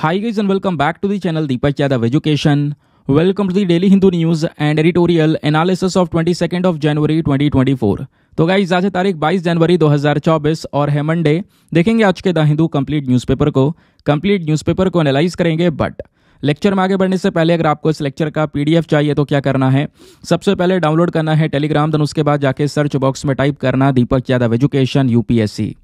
Hi guys and welcome back to the channel Deepak Yadav Education. Welcome to the Daily Hindu News and Editorial Analysis of 22nd of January 2024. तो guys आज है तारीख 22 जनवरी 2024 और है Monday. देखेंगे आज के द हिंदू कंप्लीट न्यूज़पेपर को एनालाइज करेंगे। बट लेक्चर में आगे बढ़ने से पहले अगर आपको इस लेक्चर का पीडीएफ चाहिए तो क्या करना है, सबसे पहले डाउनलोड करना है टेलीग्राम, देन उसके बाद जाके सर्च बॉक्स में टाइप करना Deepak Yadav education UPSC.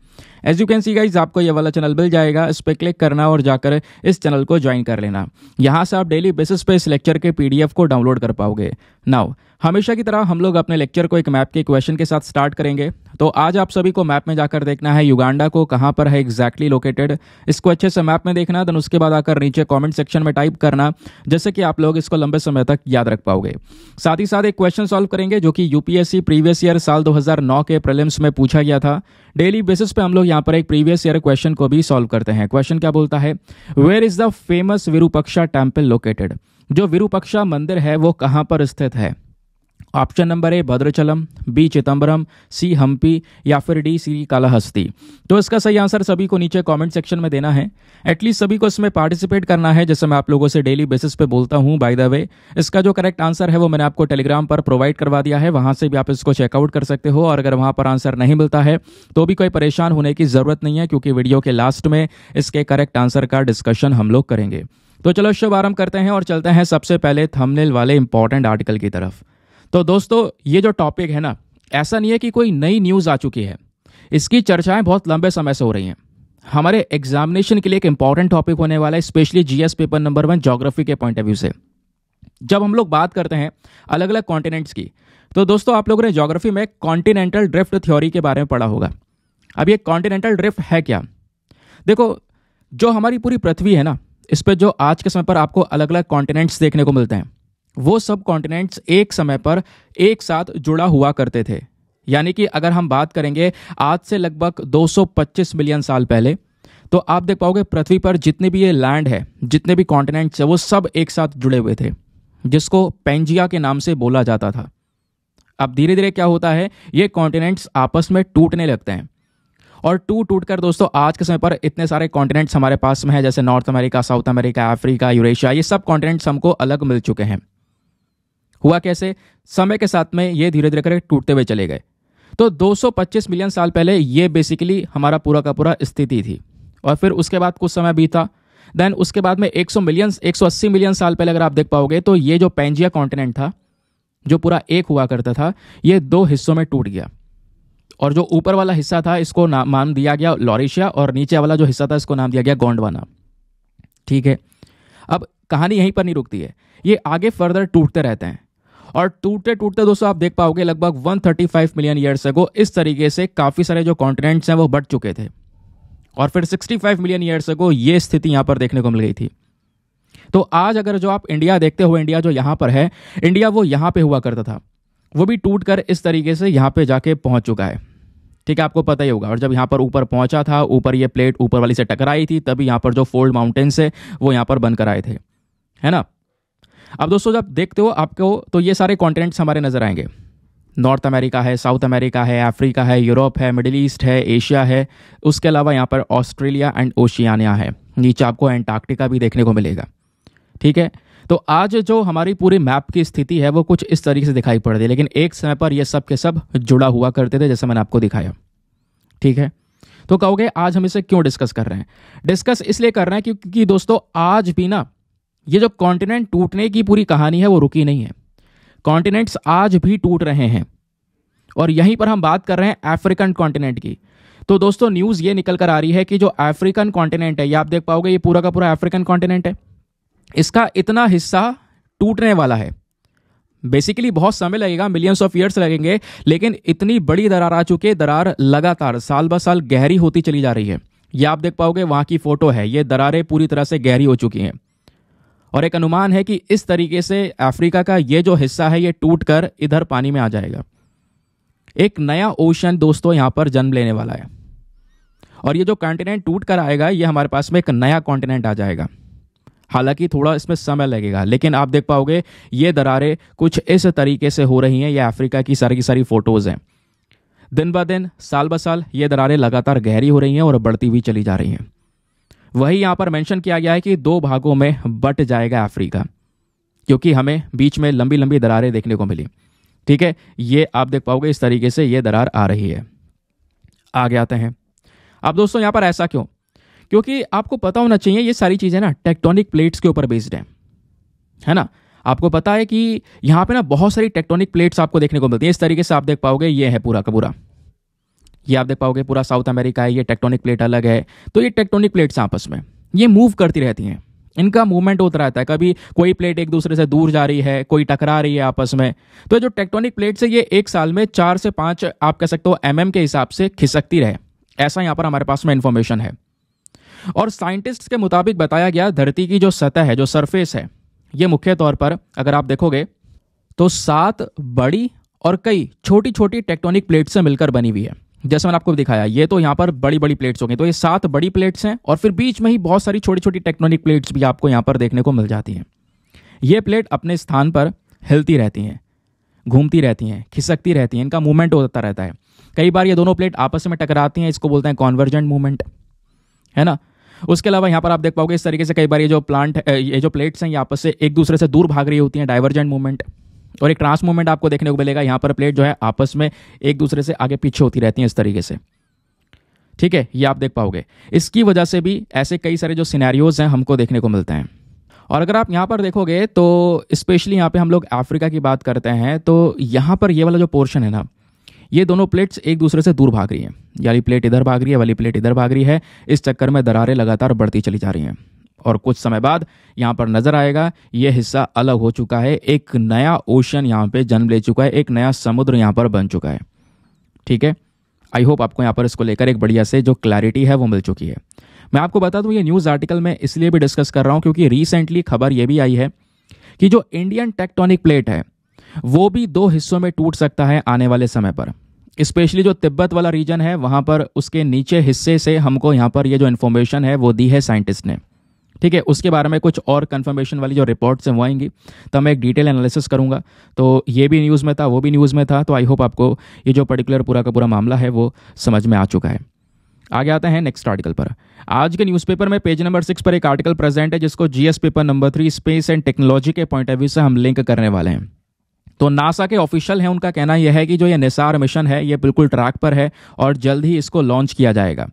As you can see guys आपको ये वाला चैनल मिल जाएगा, इस पर क्लिक करना और जाकर इस चैनल को ज्वाइन कर लेना। यहाँ से आप डेली बेसिस पे इस लेक्चर के पीडीएफ को डाउनलोड कर पाओगे। नाउ हमेशा की तरह हम लोग अपने लेक्चर को एक मैप के क्वेश्चन के साथ स्टार्ट करेंगे। तो आज आप सभी को मैप में जाकर देखना है युगांडा को कहाँ पर है एग्जैक्टली लोकेटेड। इसको अच्छे से मैप में देखना, देन उसके बाद आकर नीचे कमेंट सेक्शन में टाइप करना, जैसे कि आप लोग इसको लंबे समय तक याद रख पाओगे। साथ ही साथ एक क्वेश्चन सॉल्व करेंगे जो कि यूपीएससी प्रीवियस ईयर साल 2009 के प्रीलिम्स में पूछा गया था। डेली बेसिस पे हम लोग यहाँ पर एक प्रीवियस ईयर क्वेश्चन को भी सॉल्व करते हैं। क्वेश्चन क्या बोलता है, where is the famous Virupaksha temple located. जो विरूपाक्षा मंदिर है वो कहाँ पर स्थित है। Option number A Bhadrachalam, B Chidambaram, C Hampi या फिर डी श्रीकालाहस्ती। तो इसका सही आंसर सभी को नीचे कमेंट सेक्शन में देना है। एटलीस्ट सभी को इसमें पार्टिसिपेट करना है, जैसे मैं आप लोगों से डेली बेसिस पे बोलता हूं। बाय द वे इसका जो करेक्ट आंसर है वो मैंने आपको टेलीग्राम पर प्रोवाइड करवा दिया है, वहां से भी आप इसको चेकआउट कर सकते हो। और अगर वहां पर आंसर नहीं मिलता है तो भी कोई परेशान होने की जरूरत नहीं है, क्योंकि वीडियो के लास्ट में इसके करेक्ट आंसर का डिस्कशन हम लोग करेंगे। तो चलो शुभारंभ करते हैं और चलते हैं सबसे पहले थंबनेल वाले इंपॉर्टेंट आर्टिकल की तरफ। तो दोस्तों ये जो टॉपिक है ना, ऐसा नहीं है कि कोई नई न्यूज़ आ चुकी है, इसकी चर्चाएं बहुत लंबे समय से हो रही हैं। हमारे एग्जामिनेशन के लिए एक इंपॉर्टेंट टॉपिक होने वाला है, specially GS paper number 1 geography के पॉइंट ऑफ व्यू से। जब हम लोग बात करते हैं अलग अलग कॉन्टिनेंट्स की, तो दोस्तों आप लोगों ने ज्योग्राफी में कॉन्टिनेंटल ड्रिफ्ट थ्योरी के बारे में पढ़ा होगा। अब ये कॉन्टिनेंटल ड्रिफ्ट है क्या। देखो जो हमारी पूरी पृथ्वी है ना, इस पर जो आज के समय पर आपको अलग अलग कॉन्टिनेंट्स देखने को मिलते हैं, वो सब कॉन्टिनेंट्स एक समय पर एक साथ जुड़ा हुआ करते थे। यानी कि अगर हम बात करेंगे आज से लगभग 225 मिलियन साल पहले, तो आप देख पाओगे पृथ्वी पर जितने भी ये लैंड है, जितने भी कॉन्टिनेंट्स है, वो सब एक साथ जुड़े हुए थे, जिसको पेंजिया के नाम से बोला जाता था। अब धीरे धीरे क्या होता है, ये कॉन्टिनेंट्स आपस में टूटने लगते हैं और टूट कर दोस्तों आज के समय पर इतने सारे कॉन्टिनेंट्स हमारे पास में है, जैसे north America, south America, Africa, Eurasia, ये सब कॉन्टिनेंट्स हमको अलग मिल चुके हैं। हुआ कैसे, समय के साथ में ये धीरे धीरे करके टूटते हुए चले गए। तो 225 मिलियन साल पहले ये बेसिकली हमारा पूरा का पूरा स्थिति थी। और फिर उसके बाद कुछ समय बीता, देन उसके बाद में 180 मिलियन साल पहले अगर आप देख पाओगे तो ये जो पेंजिया कॉन्टिनेंट था, जो पूरा एक हुआ करता था, ये 2 हिस्सों में टूट गया। और जो ऊपर वाला हिस्सा था इसको नाम दिया गया लॉरेशिया, और नीचे वाला जो हिस्सा था इसको नाम दिया गया गोंडवाना। ठीक है, अब कहानी यहीं पर नहीं रुकती है, ये आगे फर्दर टूटते रहते हैं। और टूटते टूटते दोस्तों आप देख पाओगे लगभग 135 मिलियन ईयर्स अगो इस तरीके से काफ़ी सारे जो कॉन्टिनेंट्स हैं वो बढ़ चुके थे। और फिर 65 मिलियन ईयर्स अगो ये स्थिति यहाँ पर देखने को मिल गई थी। तो आज अगर जो आप इंडिया देखते हो, इंडिया जो यहाँ पर है, इंडिया वो यहाँ पे हुआ करता था, वो भी टूट कर इस तरीके से यहाँ पे जाके पहुँच चुका है। ठीक है, आपको पता ही होगा। और जब यहाँ पर ऊपर पहुँचा था, ऊपर ये प्लेट ऊपर वाली से टकराई थी, तभी यहाँ पर जो फोल्ड माउंटेन्स है वो यहाँ पर बनकर आए थे, है ना। अब दोस्तों जब देखते हो आपको, तो ये सारे कॉन्टिनेंट्स हमारे नजर आएंगे। नॉर्थ अमेरिका है, साउथ अमेरिका है, अफ्रीका है, यूरोप है, मिडिल ईस्ट है, एशिया है, उसके अलावा यहाँ पर ऑस्ट्रेलिया एंड ओशियानिया है। नीचे आपको एंटार्क्टिका भी देखने को मिलेगा। ठीक है, तो आज जो हमारी पूरी मैप की स्थिति है वो कुछ इस तरीके से दिखाई पड़ रही है, लेकिन एक समय पर ये सब के सब जुड़ा हुआ करते थे, जैसे मैंने आपको दिखाया। ठीक है, तो कहोगे आज हम इसे क्यों डिस्कस कर रहे हैं। डिस्कस इसलिए कर रहे हैं क्योंकि दोस्तों आज भी ना ये जो कॉन्टिनेंट टूटने की पूरी कहानी है वो रुकी नहीं है। कॉन्टिनेंट्स आज भी टूट रहे हैं। और यहीं पर हम बात कर रहे हैं अफ्रीकन कॉन्टिनेंट की। तो दोस्तों न्यूज़ ये निकल कर आ रही है कि जो अफ्रीकन कॉन्टिनेंट है, ये आप देख पाओगे, ये पूरा का पूरा अफ्रीकन कॉन्टिनेंट है, इसका इतना हिस्सा टूटने वाला है। बेसिकली बहुत समय लगेगा, मिलियंस ऑफ ईयर्स लगेंगे, लेकिन इतनी बड़ी दरार आ चुकी है। दरार लगातार साल ब साल गहरी होती चली जा रही है। ये आप देख पाओगे, वहां की फोटो है, ये दरारें पूरी तरह से गहरी हो चुकी हैं। और एक अनुमान है कि इस तरीके से अफ्रीका का ये जो हिस्सा है ये टूट कर इधर पानी में आ जाएगा। एक नया ओशन दोस्तों यहां पर जन्म लेने वाला है। और ये जो कॉन्टिनेंट टूट कर आएगा, ये हमारे पास में एक नया कॉन्टिनेंट आ जाएगा। हालांकि थोड़ा इसमें समय लगेगा, लेकिन आप देख पाओगे ये दरारें कुछ इस तरीके से हो रही हैं। ये अफ्रीका की सारी फोटोज हैं। दिन ब दिन, साल ब साल ये दरारें लगातार गहरी हो रही हैं और बढ़ती हुई चली जा रही हैं। वही यहाँ पर मेंशन किया गया है कि 2 भागों में बट जाएगा अफ्रीका, क्योंकि हमें बीच में लंबी लंबी दरारें देखने को मिली। ठीक है, ये आप देख पाओगे इस तरीके से ये दरार आ रही है। आगे आते हैं। अब दोस्तों यहाँ पर ऐसा क्यों? क्योंकि आपको पता होना चाहिए ये सारी चीज़ें ना टेक्टोनिक प्लेट्स के ऊपर बेस्ड है ना। आपको पता है कि यहाँ पे ना बहुत सारी टेक्टोनिक प्लेट्स आपको देखने को मिलती है। इस तरीके से आप देख पाओगे, ये है पूरा का पूरा, ये आप देख पाओगे पूरा साउथ अमेरिका है, ये टेक्टोनिक प्लेट अलग है। तो ये टेक्टोनिक प्लेट्स आपस में ये मूव करती रहती हैं, इनका मूवमेंट होता रहता है। कभी कोई प्लेट एक दूसरे से दूर जा रही है, कोई टकरा रही है आपस में। तो जो टेक्टोनिक प्लेट्स है ये एक साल में 4 से 5 आप कह सकते हो mm के हिसाब से खिसकती रहे, ऐसा यहाँ पर हमारे पास में इंफॉर्मेशन है। और साइंटिस्ट के मुताबिक बताया गया धरती की जो सतह है, जो सरफेस है, ये मुख्य तौर पर अगर आप देखोगे तो 7 बड़ी और कई छोटी छोटी टेक्टोनिक प्लेट से मिलकर बनी हुई है। जैसे मैंने आपको दिखाया, ये तो यहाँ पर बड़ी बड़ी प्लेट्स हो गई, तो ये 7 बड़ी प्लेट्स हैं और फिर बीच में ही बहुत सारी छोटी छोटी टेक्टोनिक प्लेट्स भी आपको यहाँ पर देखने को मिल जाती हैं। ये प्लेट अपने स्थान पर हिलती रहती हैं, घूमती रहती हैं, खिसकती रहती हैं, इनका मूवमेंट होता रहता है। कई बार ये दोनों प्लेट आपस में टकराती हैं, इसको बोलते हैं कॉन्वर्जेंट मूवमेंट, है ना। उसके अलावा यहाँ पर आप देख पाओगे इस तरीके से कई बार ये जो प्लेट्स हैं ये आपस से एक दूसरे से दूर भाग रही होती हैं, डाइवर्जेंट मूवमेंट। और एक ट्रांस मूवमेंट आपको देखने को मिलेगा, यहाँ पर प्लेट जो है आपस में एक दूसरे से आगे पीछे होती रहती हैं इस तरीके से। ठीक है, ये आप देख पाओगे। इसकी वजह से भी ऐसे कई सारे जो सिनेरियोज हैं हमको देखने को मिलते हैं। और अगर आप यहाँ पर देखोगे तो स्पेशली यहाँ पे हम लोग अफ्रीका की बात करते हैं, तो यहाँ पर ये वाला जो पोर्शन है ना, ये दोनों प्लेट्स एक दूसरे से दूर भाग रही हैं। वाली प्लेट इधर भाग रही है, वाली प्लेट इधर भाग रही है। इस चक्कर में दरारें लगातार बढ़ती चली जा रही हैं और कुछ समय बाद यहाँ पर नजर आएगा ये हिस्सा अलग हो चुका है, एक नया ओशन यहाँ पे जन्म ले चुका है, एक नया समुद्र यहाँ पर बन चुका है। ठीक है, आई होप आपको यहाँ पर इसको लेकर एक बढ़िया से जो क्लैरिटी है वो मिल चुकी है। मैं आपको बता दूं ये न्यूज़ आर्टिकल में इसलिए भी डिस्कस कर रहा हूँ क्योंकि रिसेंटली खबर ये भी आई है कि जो इंडियन टेक्टोनिक प्लेट है वो भी 2 हिस्सों में टूट सकता है आने वाले समय पर। स्पेशली जो तिब्बत वाला रीजन है वहाँ पर उसके नीचे हिस्से से हमको यहाँ पर ये जो इन्फॉर्मेशन है वो दी है साइंटिस्ट ने। ठीक है, उसके बारे में कुछ और कंफर्मेशन वाली जो रिपोर्ट्स हैं वो आएंगी, तब मैं एक डिटेल एनालिसिस करूंगा। तो ये भी न्यूज़ में था, वो भी न्यूज़ में था, तो आई होप आपको ये जो पर्टिकुलर पूरा का पूरा मामला है वो समझ में आ चुका है। आगे आते हैं नेक्स्ट आर्टिकल पर। आज के न्यूज़पेपर में पेज नंबर 6 पर एक आर्टिकल प्रेजेंट है जिसको GS paper number 3 space and technology के पॉइंट ऑफ व्यू से हम लिंक करने वाले हैं। तो नासा के ऑफिशियल है, उनका कहना यह है कि जो ये निसार मिशन है ये बिल्कुल ट्रैक पर है और जल्द ही इसको लॉन्च किया जाएगा।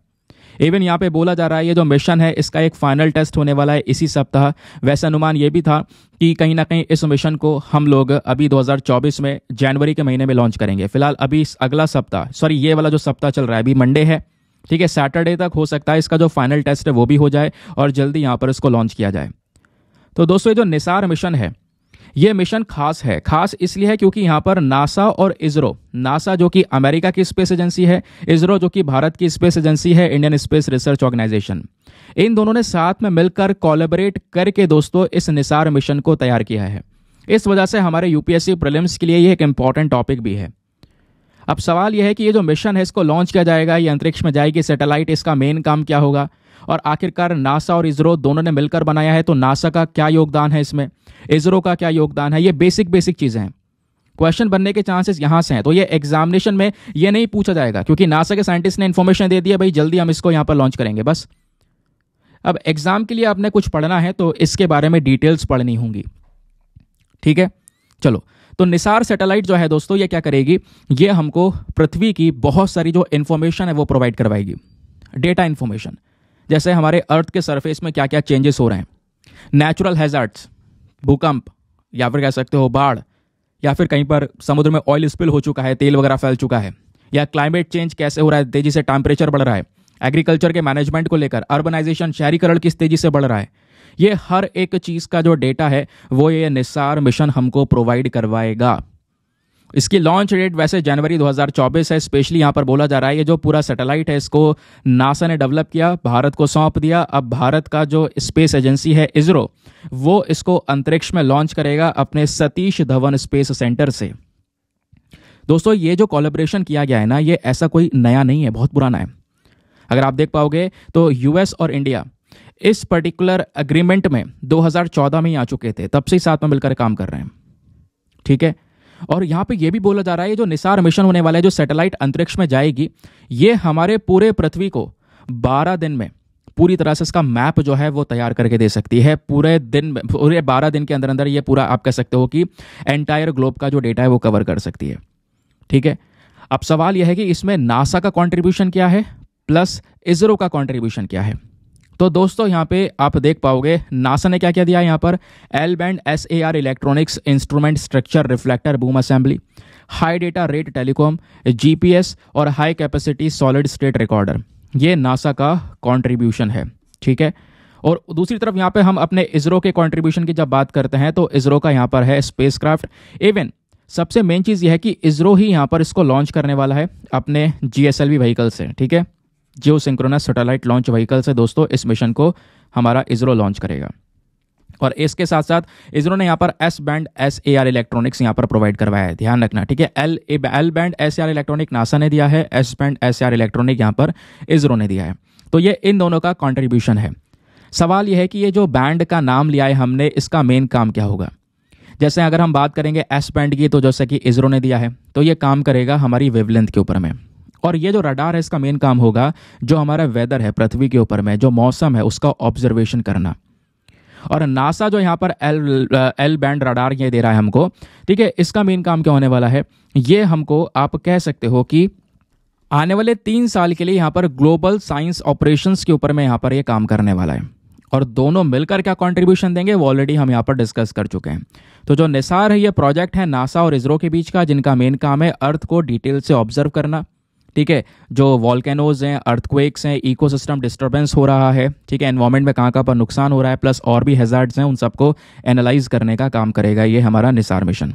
इवन यहाँ पे बोला जा रहा है ये जो मिशन है इसका एक फाइनल टेस्ट होने वाला है इसी सप्ताह। वैसे अनुमान ये भी था कि कहीं ना कहीं इस मिशन को हम लोग अभी 2024 में जनवरी के महीने में लॉन्च करेंगे। फिलहाल अभी अगला सप्ताह, सॉरी ये वाला जो सप्ताह चल रहा है अभी मंडे है, ठीक है, सैटरडे तक हो सकता है इसका जो फाइनल टेस्ट है वो भी हो जाए और जल्दी यहाँ पर इसको लॉन्च किया जाए। तो दोस्तों ये जो निसार मिशन है ये मिशन खास है। खास इसलिए है क्योंकि यहाँ पर नासा और इसरो, नासा जो कि अमेरिका की स्पेस एजेंसी है, इसरो जो कि भारत की स्पेस एजेंसी है, इंडियन स्पेस रिसर्च ऑर्गेनाइजेशन, इन दोनों ने साथ में मिलकर कोलैबोरेट करके दोस्तों इस निसार मिशन को तैयार किया है। इस वजह से हमारे यूपीएससी प्रीलिम्स के लिए ये एक इंपॉर्टेंट टॉपिक भी है। अब सवाल यह है कि ये जो मिशन है इसको लॉन्च किया जाएगा, ये अंतरिक्ष में जाएगी सैटेलाइट, इसका मेन काम क्या होगा और आखिरकार नासा और इसरो दोनों ने मिलकर बनाया है तो नासा का क्या योगदान है इसमें, इसरो का क्या योगदान है, ये बेसिक चीजें हैं। क्वेश्चन बनने के चांसेस यहां से हैं। तो ये एग्जामिनेशन में ये नहीं पूछा जाएगा क्योंकि नासा के साइंटिस्ट ने इंफॉर्मेशन दे दिया भाई जल्दी हम इसको यहां पर लॉन्च करेंगे बस। अब एग्जाम के लिए आपने कुछ पढ़ना है तो इसके बारे में डिटेल्स पढ़नी होंगी। ठीक है, चलो। तो निसार सैटेलाइट जो है दोस्तों ये क्या करेगी, ये हमको पृथ्वी की बहुत सारी जो इंफॉर्मेशन है वो प्रोवाइड करवाएगी, डेटा इंफॉर्मेशन, जैसे हमारे अर्थ के सरफेस में क्या क्या चेंजेस हो रहे हैं, नेचुरल हैजार्ड्स, भूकंप या फिर कह सकते हो बाढ़, या फिर कहीं पर समुद्र में ऑयल स्पिल हो चुका है, तेल वगैरह फैल चुका है, या क्लाइमेट चेंज कैसे हो रहा है, तेजी से टेम्परेचर बढ़ रहा है, एग्रीकल्चर के मैनेजमेंट को लेकर, अर्बनाइजेशन, शहरीकरण किस तेजी से बढ़ रहा है, ये हर एक चीज का जो डेटा है वो ये निसार मिशन हमको प्रोवाइड करवाएगा। इसकी लॉन्च डेट वैसे जनवरी 2024 है। स्पेशली यहां पर बोला जा रहा है ये जो पूरा सैटेलाइट है इसको नासा ने डेवलप किया, भारत को सौंप दिया। अब भारत का जो स्पेस एजेंसी है इसरो वो इसको अंतरिक्ष में लॉन्च करेगा अपने सतीश धवन स्पेस सेंटर से। दोस्तों ये जो कोलैबोरेशन किया गया है ना ये ऐसा कोई नया नहीं है, बहुत पुराना है। अगर आप देख पाओगे तो यूएस और इंडिया इस पर्टिकुलर एग्रीमेंट में 2014 में ही आ चुके थे, तब से ही साथ में मिलकर काम कर रहे हैं। ठीक है, और यहां पे ये भी बोला जा रहा है जो निसार मिशन होने वाला है, जो सैटेलाइट अंतरिक्ष में जाएगी, ये हमारे पूरे पृथ्वी को 12 दिन में पूरी तरह से इसका मैप जो है वो तैयार करके दे सकती है। पूरे 12 दिन के अंदर अंदर ये पूरा आप कह सकते हो कि एंटायर ग्लोब का जो डेटा है वो कवर कर सकती है। ठीक है, अब सवाल यह है कि इसमें नासा का कंट्रीब्यूशन क्या है प्लस इसरो का कंट्रीब्यूशन क्या है। तो दोस्तों यहाँ पे आप देख पाओगे नासा ने क्या क्या दिया है यहाँ पर, L band SAR electronics instrument structure reflector boom assembly, high data rate telecom, GPS और high capacity solid state recorder, ये नासा का कंट्रीब्यूशन है। ठीक है, और दूसरी तरफ यहाँ पे हम अपने इसरो के कंट्रीब्यूशन की जब बात करते हैं तो इसरो का यहाँ पर है स्पेसक्राफ्ट। इवन सबसे मेन चीज़ यह है कि इसरो ही यहाँ पर इसको लॉन्च करने वाला है अपने GSLV व्हीकल से। ठीक है, जियो सिंक्रोनस सैटेलाइट लॉन्च व्हीकल से दोस्तों इस मिशन को हमारा इसरो लॉन्च करेगा। और इसके साथ साथ इसरो ने यहाँ पर एस बैंड SAR इलेक्ट्रॉनिक्स यहाँ पर प्रोवाइड करवाया है, ध्यान रखना। ठीक है, L band SAR electronic NASA ने दिया है, एस बैंड SAR इलेक्ट्रॉनिक यहाँ पर इसरो ने दिया है। तो ये इन दोनों का कॉन्ट्रीब्यूशन है। सवाल यह है कि ये जो बैंड का नाम लिया है हमने, इसका मेन काम क्या होगा। जैसे अगर हम बात करेंगे एस बैंड की, तो जैसे कि इसरो ने दिया है, तो ये काम करेगा हमारी वेवलेंथ के ऊपर में। और ये जो रडार है इसका मेन काम होगा जो हमारा वेदर है पृथ्वी के ऊपर में, जो मौसम है उसका ऑब्जर्वेशन करना। और नासा जो यहाँ पर एल बैंड रडार ये दे रहा है हमको, ठीक है, इसका मेन काम क्या होने वाला है, ये हमको आप कह सकते हो कि आने वाले 3 साल के लिए यहाँ पर ग्लोबल साइंस ऑपरेशंस के ऊपर में यहाँ पर ये काम करने वाला है। और दोनों मिलकर क्या कंट्रीब्यूशन देंगे वो ऑलरेडी हम यहाँ पर डिस्कस कर चुके हैं। तो जो निसार है ये प्रोजेक्ट है नासा और इसरो के बीच का, जिनका मेन काम है अर्थ को डिटेल से ऑब्जर्व करना। ठीक है, जो वॉल्केनोज हैं, अर्थक्वेक्स हैं, इकोसिस्टम डिस्टर्बेंस हो रहा है, ठीक है, एनवायरमेंट में कहाँ कहाँ पर नुकसान हो रहा है, प्लस और भी हैजार्ड्स हैं, उन सबको एनालाइज करने का काम करेगा ये हमारा निसार मिशन।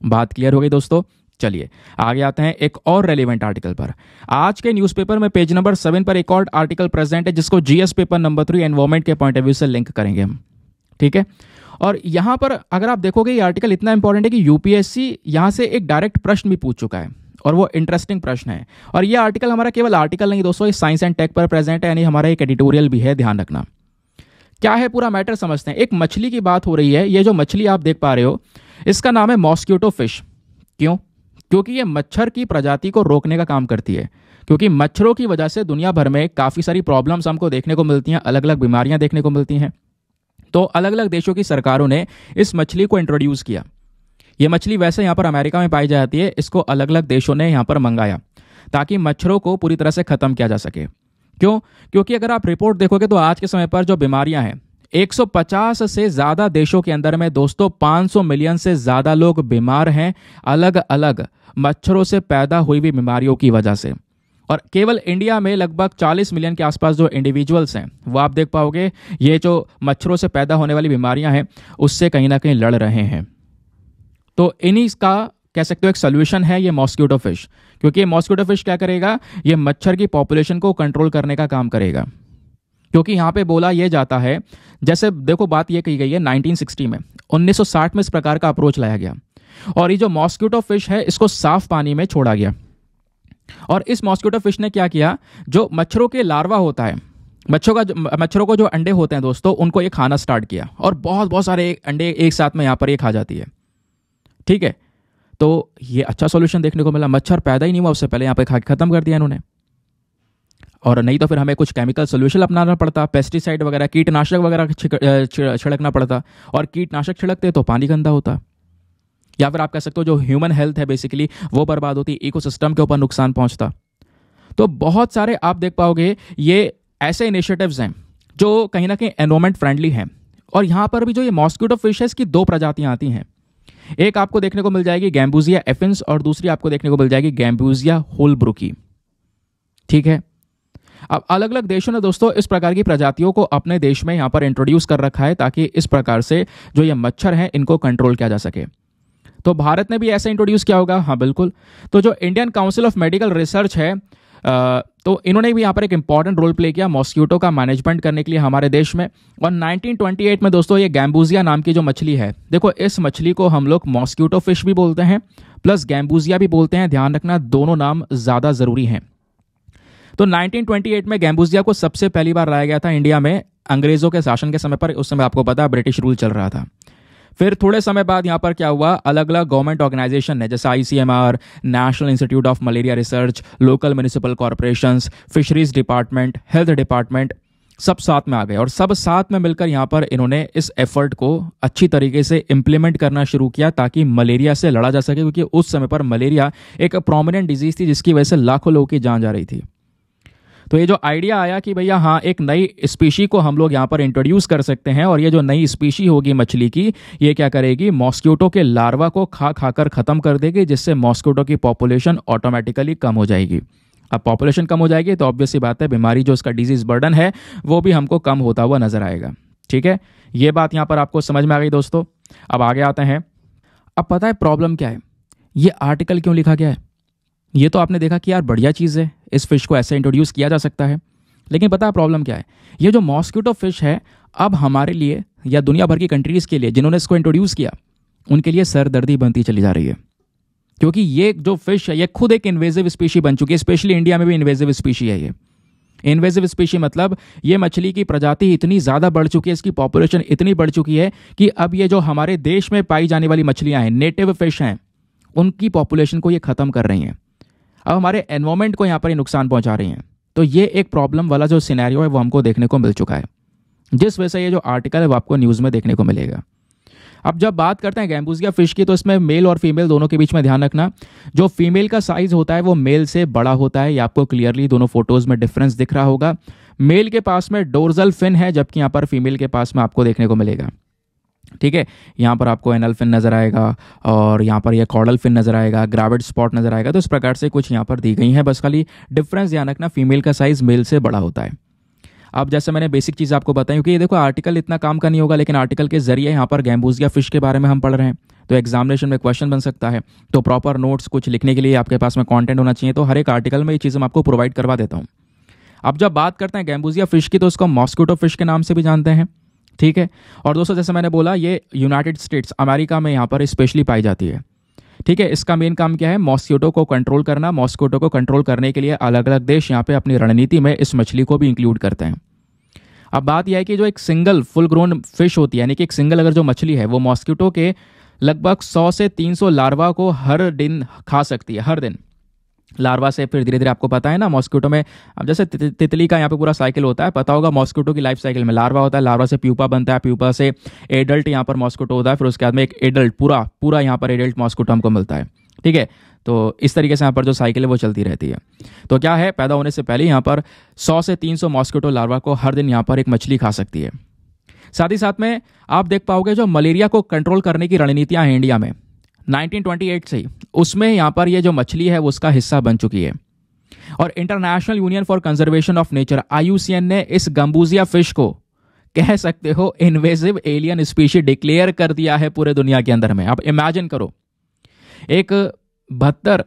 बात क्लियर हो गई दोस्तों। चलिए आगे आते हैं एक और रेलिवेंट आर्टिकल पर। आज के न्यूज़पेपर में पेज नंबर 7 पर एक और आर्टिकल प्रेजेंट है जिसको GS पेपर नंबर 3 एनवायरमेंट के पॉइंट ऑफ व्यू से लिंक करेंगे हम। ठीक है, और यहाँ पर अगर आप देखोगे ये आर्टिकल इतना इंपॉर्टेंट है कि UPSC यहाँ से एक डायरेक्ट प्रश्न भी पूछ चुका है और वो इंटरेस्टिंग प्रश्न है। और ये आर्टिकल हमारा केवल आर्टिकल नहीं दोस्तों, ये साइंस एंड टेक पर प्रेजेंट है, यानी हमारा एक एडिटोरियल भी है, ध्यान रखना। क्या है पूरा मैटर समझते हैं। एक मछली की बात हो रही है, ये जो मछली आप देख पा रहे हो इसका नाम है मॉस्किटो फिश। क्यों? क्योंकि ये मच्छर की प्रजाति को रोकने का काम करती है। क्योंकि मच्छरों की वजह से दुनिया भर में काफ़ी सारी प्रॉब्लम्स हमको देखने को मिलती हैं, अलग अलग बीमारियां देखने को मिलती हैं। तो अलग अलग देशों की सरकारों ने इस मछली को इंट्रोड्यूस किया। ये मछली वैसे यहाँ पर अमेरिका में पाई जाती है, इसको अलग अलग देशों ने यहाँ पर मंगाया ताकि मच्छरों को पूरी तरह से ख़त्म किया जा सके। क्यों? क्योंकि अगर आप रिपोर्ट देखोगे तो आज के समय पर जो बीमारियां हैं 150 से ज़्यादा देशों के अंदर में दोस्तों 500 मिलियन से ज़्यादा लोग बीमार हैं अलग अलग मच्छरों से पैदा हुई हुई बीमारियों की वजह से। और केवल इंडिया में लगभग 40 मिलियन के आसपास जो इंडिविजुअल्स हैं वो आप देख पाओगे ये जो मच्छरों से पैदा होने वाली बीमारियां हैं उससे कहीं ना कहीं लड़ रहे हैं। तो इन्हीं का कह सकते हो एक सोल्यूशन है ये मॉस्किटो फिश। क्योंकि ये मॉस्किटो फिश क्या करेगा, ये मच्छर की पॉपुलेशन को कंट्रोल करने का काम करेगा। क्योंकि यहाँ पे बोला यह जाता है, जैसे देखो बात ये कही गई है 1960 में, 1960 में इस प्रकार का अप्रोच लाया गया और ये जो मॉस्किटो फिश है इसको साफ पानी में छोड़ा गया। और इस मॉस्किटो फिश ने क्या किया, जो मच्छरों के लार्वा होता है, मच्छरों को जो अंडे होते हैं दोस्तों उनको ये खाना स्टार्ट किया और बहुत सारे अंडे एक साथ में यहाँ पर ये खा जाती है। ठीक है, तो ये अच्छा सॉल्यूशन देखने को मिला, मच्छर पैदा ही नहीं हुआ उससे पहले यहाँ पे खा के खत्म कर दिया इन्होंने। और नहीं तो फिर हमें कुछ केमिकल सोल्यूशन अपनाना पड़ता, पेस्टिसाइड वगैरह कीटनाशक वगैरह छिड़कना पड़ता, और कीटनाशक छिड़कते तो पानी गंदा होता, या फिर आप कह सकते हो जो ह्यूमन हेल्थ है बेसिकली वो बर्बाद होती, इकोसिस्टम के ऊपर नुकसान पहुंचता। तो बहुत सारे आप देख पाओगे ये ऐसे इनिशिएटिव्स हैं जो कहीं ना कहीं एनवायरमेंट फ्रेंडली हैं। और यहाँ पर भी जो ये मॉस्किटो फिश है इसकी 2 प्रजातियाँ आती हैं। एक आपको देखने को मिल जाएगी गैम्बूजिया एफिन्स और दूसरी आपको देखने को मिल जाएगी गैम्बूजिया होलब्रुकी। ठीक है, अब अलग अलग देशों ने दोस्तों इस प्रकार की प्रजातियों को अपने देश में यहाँ पर इंट्रोड्यूस कर रखा है ताकि इस प्रकार से जो ये मच्छर हैं इनको कंट्रोल किया जा सके। तो भारत ने भी ऐसा इंट्रोड्यूस किया होगा, हाँ बिल्कुल। तो जो Indian council of medical research है तो इन्होंने भी यहाँ पर एक इंपॉर्टेंट रोल प्ले किया मॉस्किटो का मैनेजमेंट करने के लिए हमारे देश में। और 1928 में दोस्तों ये गैम्बूजिया नाम की जो मछली है, देखो इस मछली को हम लोग मॉस्किटो फिश भी बोलते हैं प्लस गैम्बूजिया भी बोलते हैं, ध्यान रखना दोनों नाम ज़्यादा ज़रूरी हैं। तो 1928 में गैम्बूजिया को सबसे पहली बार लाया गया था इंडिया में अंग्रेज़ों के शासन के समय पर। उस समय आपको पता है ब्रिटिश रूल चल रहा था। फिर थोड़े समय बाद यहाँ पर क्या हुआ, अलग अलग गवर्नमेंट ऑर्गेनाइजेशन ने जैसे ICMR, national institute of malaria research, local municipal corporations, fisheries department, health department, सब साथ में आ गए और सब साथ में मिलकर यहाँ पर इन्होंने इस एफर्ट को अच्छी तरीके से इम्प्लीमेंट करना शुरू किया ताकि मलेरिया से लड़ा जा सके, क्योंकि उस समय पर मलेरिया एक प्रोमिनेंट डिजीज थी जिसकी वजह से लाखों लोगों की जान जा रही थी। तो ये जो आइडिया आया कि भैया हाँ, एक नई स्पीशी को हम लोग यहाँ पर इंट्रोड्यूस कर सकते हैं और ये जो नई स्पीशी होगी मछली की, ये क्या करेगी, मॉस्किटो के लार्वा को खा खाकर ख़त्म कर देगी, जिससे मॉस्किटो की पॉपुलेशन ऑटोमेटिकली कम हो जाएगी। अब पॉपुलेशन कम हो जाएगी तो ऑब्वियस सी बात है, बीमारी जो उसका डिजीज बर्डन है वो भी हमको कम होता हुआ नजर आएगा। ठीक है, ये बात यहाँ पर आपको समझ में आ गई दोस्तों। अब आगे आते हैं। अब पता है प्रॉब्लम क्या है, ये आर्टिकल क्यों लिखा गया है। ये तो आपने देखा कि यार बढ़िया चीज़ है, इस फिश को ऐसे इंट्रोड्यूस किया जा सकता है, लेकिन पता है प्रॉब्लम क्या है, ये जो मॉस्किटो फिश है अब हमारे लिए या दुनिया भर की कंट्रीज़ के लिए जिन्होंने इसको इंट्रोड्यूस किया उनके लिए सरदर्दी बनती चली जा रही है, क्योंकि ये जो फिश है ये खुद एक इन्वेजिव स्पीशी बन चुकी है। स्पेशली इंडिया में भी इन्वेजिव स्पीशी है ये। इन्वेजिव स्पीशी मतलब ये मछली की प्रजाति इतनी ज़्यादा बढ़ चुकी है, इसकी पॉपुलेशन इतनी बढ़ चुकी है कि अब ये जो हमारे देश में पाई जाने वाली मछलियाँ हैं, नेटिव फिश हैं, उनकी पॉपुलेशन को ये ख़त्म कर रही हैं। अब हमारे एनवायरमेंट को यहाँ पर ये नुकसान पहुँचा रही हैं। तो ये एक प्रॉब्लम वाला जो सिनेरियो है वो हमको देखने को मिल चुका है, जिस वजह से ये जो आर्टिकल है वो आपको न्यूज़ में देखने को मिलेगा। अब जब बात करते हैं गैम्बूसिया फिश की, तो इसमें मेल और फीमेल दोनों के बीच में ध्यान रखना, जो फीमेल का साइज होता है वो मेल से बड़ा होता है। ये आपको क्लियरली दोनों फोटोज में डिफरेंस दिख रहा होगा। मेल के पास में डोर्सल फिन है, जबकि यहाँ पर फीमेल के पास में आपको देखने को मिलेगा। ठीक है, यहाँ पर आपको एनल फिन नजर आएगा और यहाँ पर यह कॉर्डल फिन नजर आएगा, ग्राविड स्पॉट नजर आएगा। तो इस प्रकार से कुछ यहाँ पर दी गई है, बस खाली डिफरेंस ध्यान रखना, फीमेल का साइज मेल से बड़ा होता है। अब जैसे मैंने बेसिक चीज़ आपको बताई, क्योंकि ये देखो आर्टिकल इतना काम का नहीं होगा, लेकिन आर्टिकल के जरिए यहाँ पर गैम्बूसिया फिश के बारे में हम पढ़ रहे हैं, तो एग्जामिनेशन में क्वेश्चन बन सकता है। तो प्रॉपर नोट्स कुछ लिखने के लिए आपके पास में कंटेंट होना चाहिए, तो हर एक आर्टिकल में ये चीज़ मैं आपको प्रोवाइड करवा देता हूँ। अब जब बात करते हैं गैम्बूसिया फिश की, तो उसको मॉस्किटो फिश के नाम से भी जानते हैं। ठीक है, और दोस्तों जैसे मैंने बोला ये यूनाइटेड स्टेट्स अमेरिका में यहाँ पर स्पेशली पाई जाती है। ठीक है, इसका मेन काम क्या है, मॉस्किटो को कंट्रोल करना। मॉस्किटो को कंट्रोल करने के लिए अलग अलग देश यहाँ पे अपनी रणनीति में इस मछली को भी इंक्लूड करते हैं। अब बात यह है कि जो एक सिंगल फुल ग्रोन फिश होती है, यानी कि एक सिंगल अगर जो मछली है वो मॉस्किटो के लगभग 100 से 300 लार्वा को हर दिन खा सकती है, हर दिन। लार्वा से फिर धीरे धीरे आपको पता है ना मॉस्किटो में, अब जैसे तितली का यहाँ पे पूरा साइकिल होता है, पता होगा मॉस्किटो की लाइफ साइकिल में लार्वा होता है, लार्वा से प्यूपा बनता है, प्यूपा से एडल्ट यहाँ पर मॉस्किटो होता है, फिर उसके बाद में एक एडल्ट पूरा यहाँ पर एडल्ट मॉस्किटो हमको मिलता है। ठीक है, तो इस तरीके से यहाँ पर जो साइकिल है वो चलती रहती है। तो क्या है, पैदा होने से पहले यहाँ पर 100 से 300 मॉस्किटो लार्वा को हर दिन यहाँ पर एक मछली खा सकती है। साथ ही साथ में आप देख पाओगे जो मलेरिया को कंट्रोल करने की रणनीतियाँ हैं इंडिया में 1928 से ही, उसमें यहाँ पर ये जो मछली है वो उसका हिस्सा बन चुकी है। और international union for conservation of nature IUCN ने इस गैम्बूसिया फिश को कह सकते हो इन्वेजिव एलियन स्पीशी डिक्लेयर कर दिया है पूरे दुनिया के अंदर में। आप इमेजिन करो, एक 72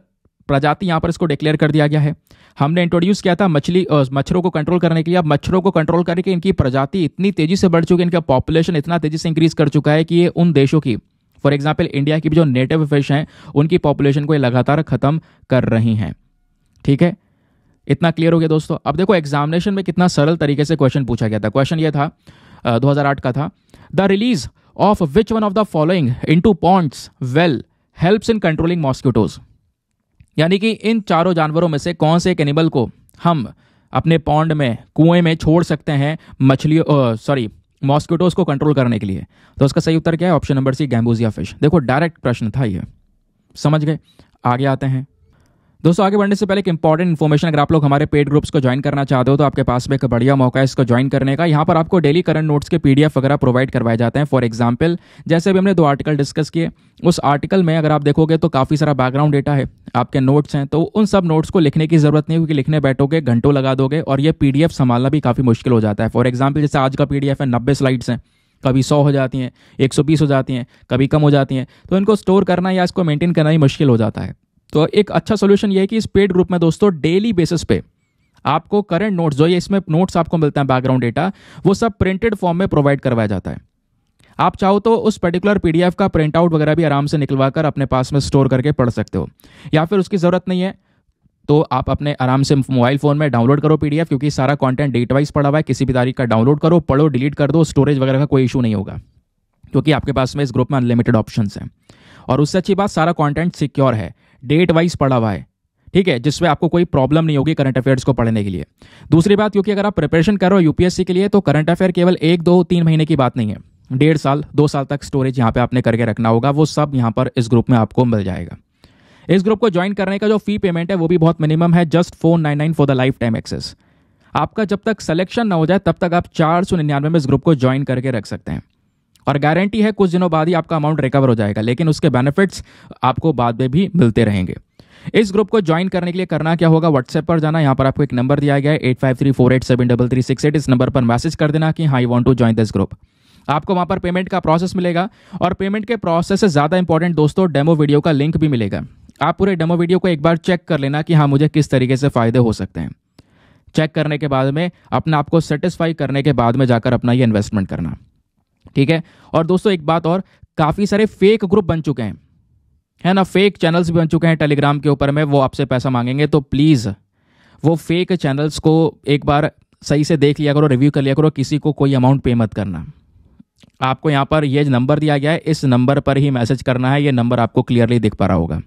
प्रजाति यहाँ पर इसको डिक्लेयर कर दिया गया है। हमने इंट्रोड्यूस किया था मच्छरों को कंट्रोल करने के लिए। अब मच्छरों को कंट्रोल करके इनकी प्रजाति इतनी तेजी से बढ़ चुकी है, इनका पॉपुलेशन इतना तेजी से इंक्रीज कर चुका है कि ये उन देशों की, फॉर एग्जाम्पल इंडिया की भी जो नेटिव फिश हैं उनकी पॉपुलेशन को ये लगातार खत्म कर रही हैं। ठीक है, इतना क्लियर हो गया दोस्तों। अब देखो एग्जामिनेशन में कितना सरल तरीके से क्वेश्चन पूछा गया था। क्वेश्चन ये था 2008 का था, the release of which one of the following into ponds well helps in controlling mosquitoes, यानी कि इन चारों जानवरों में से कौन से एक एनिमल को हम अपने पॉन्ड में, कुएं में छोड़ सकते हैं मॉस्किटोज को कंट्रोल करने के लिए। तो उसका सही उत्तर क्या है, option number C, gambusia fish. देखो डायरेक्ट प्रश्न था ये, समझ गए। आगे आते हैं दोस्तों। आगे बढ़ने से पहले एक इंपॉर्टेंट इन्फॉर्मेशन, अगर आप लोग हमारे पेड ग्रुप्स को ज्वाइन करना चाहते हो तो आपके पास में एक बढ़िया मौका है इसको ज्वाइन करने का। यहाँ पर आपको डेली करंट नोट्स के PDF वगैरह प्रोवाइड करवाए जाते हैं। फॉर एग्जांपल जैसे भी हमने 2 आर्टिकल डिस्कस किए, उस आर्टिकल में अगर आप देखोगे तो काफ़ी सारा बैकग्राउंड डेटा है, आपके नोट्स हैं, तो उन सब नोट्स को लिखने की जरूरत नहीं है, क्योंकि लिखने बैठोगे घंटों लगा दोगे और ये PDF संभालना भी काफ़ी मुश्किल हो जाता है। फॉर एग्जाम्पल जैसे आज का PDF है 90 स्लाइड्स हैं, कभी 100 हो जाती हैं, 120 हो जाती हैं, कभी कम हो जाती हैं, तो इनको स्टोर करना या इसको मेंटेन करना ही मुश्किल हो जाता है। तो एक अच्छा सोल्यूशन ये है कि इस पेड ग्रुप में दोस्तों डेली बेसिस पे आपको करंट नोट्स, जो ये इसमें नोट्स आपको मिलता है, बैकग्राउंड डेटा, वो सब प्रिंटेड फॉर्म में प्रोवाइड करवाया जाता है। आप चाहो तो उस पर्टिकुलर PDF का प्रिंट आउट वगैरह भी आराम से निकलवा कर अपने पास में स्टोर करके पढ़ सकते हो, या फिर उसकी ज़रूरत नहीं है तो आप अपने आराम से मोबाइल फ़ोन में डाउनलोड करो PDF, क्योंकि सारा कंटेंट डेट वाइज पड़ा हुआ है, किसी भी तारीख का डाउनलोड करो, पढ़ो, डिलीट कर दो, स्टोरेज वगैरह का कोई इशू नहीं होगा, क्योंकि आपके पास में इस ग्रुप में अनलिमिटेड ऑप्शंस हैं। और उससे अच्छी बात, सारा कंटेंट सिक्योर है, डेट वाइज पड़ा हुआ है। ठीक है, जिसमें आपको कोई प्रॉब्लम नहीं होगी करंट अफेयर्स को पढ़ने के लिए। दूसरी बात, क्योंकि अगर आप प्रिपरेशन कर रहे हो यूपीएससी के लिए तो करंट अफेयर केवल 1-2-3 महीने की बात नहीं है, 1.5 साल 2 साल तक स्टोरेज यहाँ पे आपने करके रखना होगा। वो सब यहाँ पर इस ग्रुप में आपको मिल जाएगा। इस ग्रुप को ज्वाइन करने का जो फी पेमेंट है वो भी बहुत मिनिमम है, just 499 for the life time access. आपका जब तक सिलेक्शन ना हो जाए तब तक आप 499 में इस ग्रुप को ज्वाइन करके रख सकते हैं, और गारंटी है कुछ दिनों बाद ही आपका अमाउंट रिकवर हो जाएगा, लेकिन उसके बेनिफिट्स आपको बाद में भी मिलते रहेंगे। इस ग्रुप को ज्वाइन करने के लिए करना क्या होगा, व्हाट्सएप पर जाना, यहाँ पर आपको एक नंबर दिया गया है 8534873368। इस नंबर पर मैसेज कर देना कि हाँ I want to join this group. आपको वहाँ पर पेमेंट का प्रोसेस मिलेगा, और पेमेंट के प्रोसेस से ज़्यादा इंपॉर्टेंट दोस्तों डेमो वीडियो का लिंक भी मिलेगा। आप पूरे डेमो वीडियो को एक बार चेक कर लेना कि हाँ मुझे किस तरीके से फ़ायदे हो सकते हैं। चेक करने के बाद में अपने आप को सेटिस्फाई करने के बाद में जाकर अपना ये इन्वेस्टमेंट करना, ठीक है। और दोस्तों एक बात और, काफ़ी सारे फेक ग्रुप बन चुके हैं, है ना, फेक चैनल्स भी बन चुके हैं टेलीग्राम के ऊपर में, वो आपसे पैसा मांगेंगे। तो प्लीज़ वो फेक चैनल्स को एक बार सही से देख लिया करो, रिव्यू कर लिया करो, किसी को कोई अमाउंट पे मत करना। आपको यहाँ पर ये नंबर दिया गया है, इस नंबर पर ही मैसेज करना है। ये नंबर आपको क्लियरली दिख पा रहा होगा,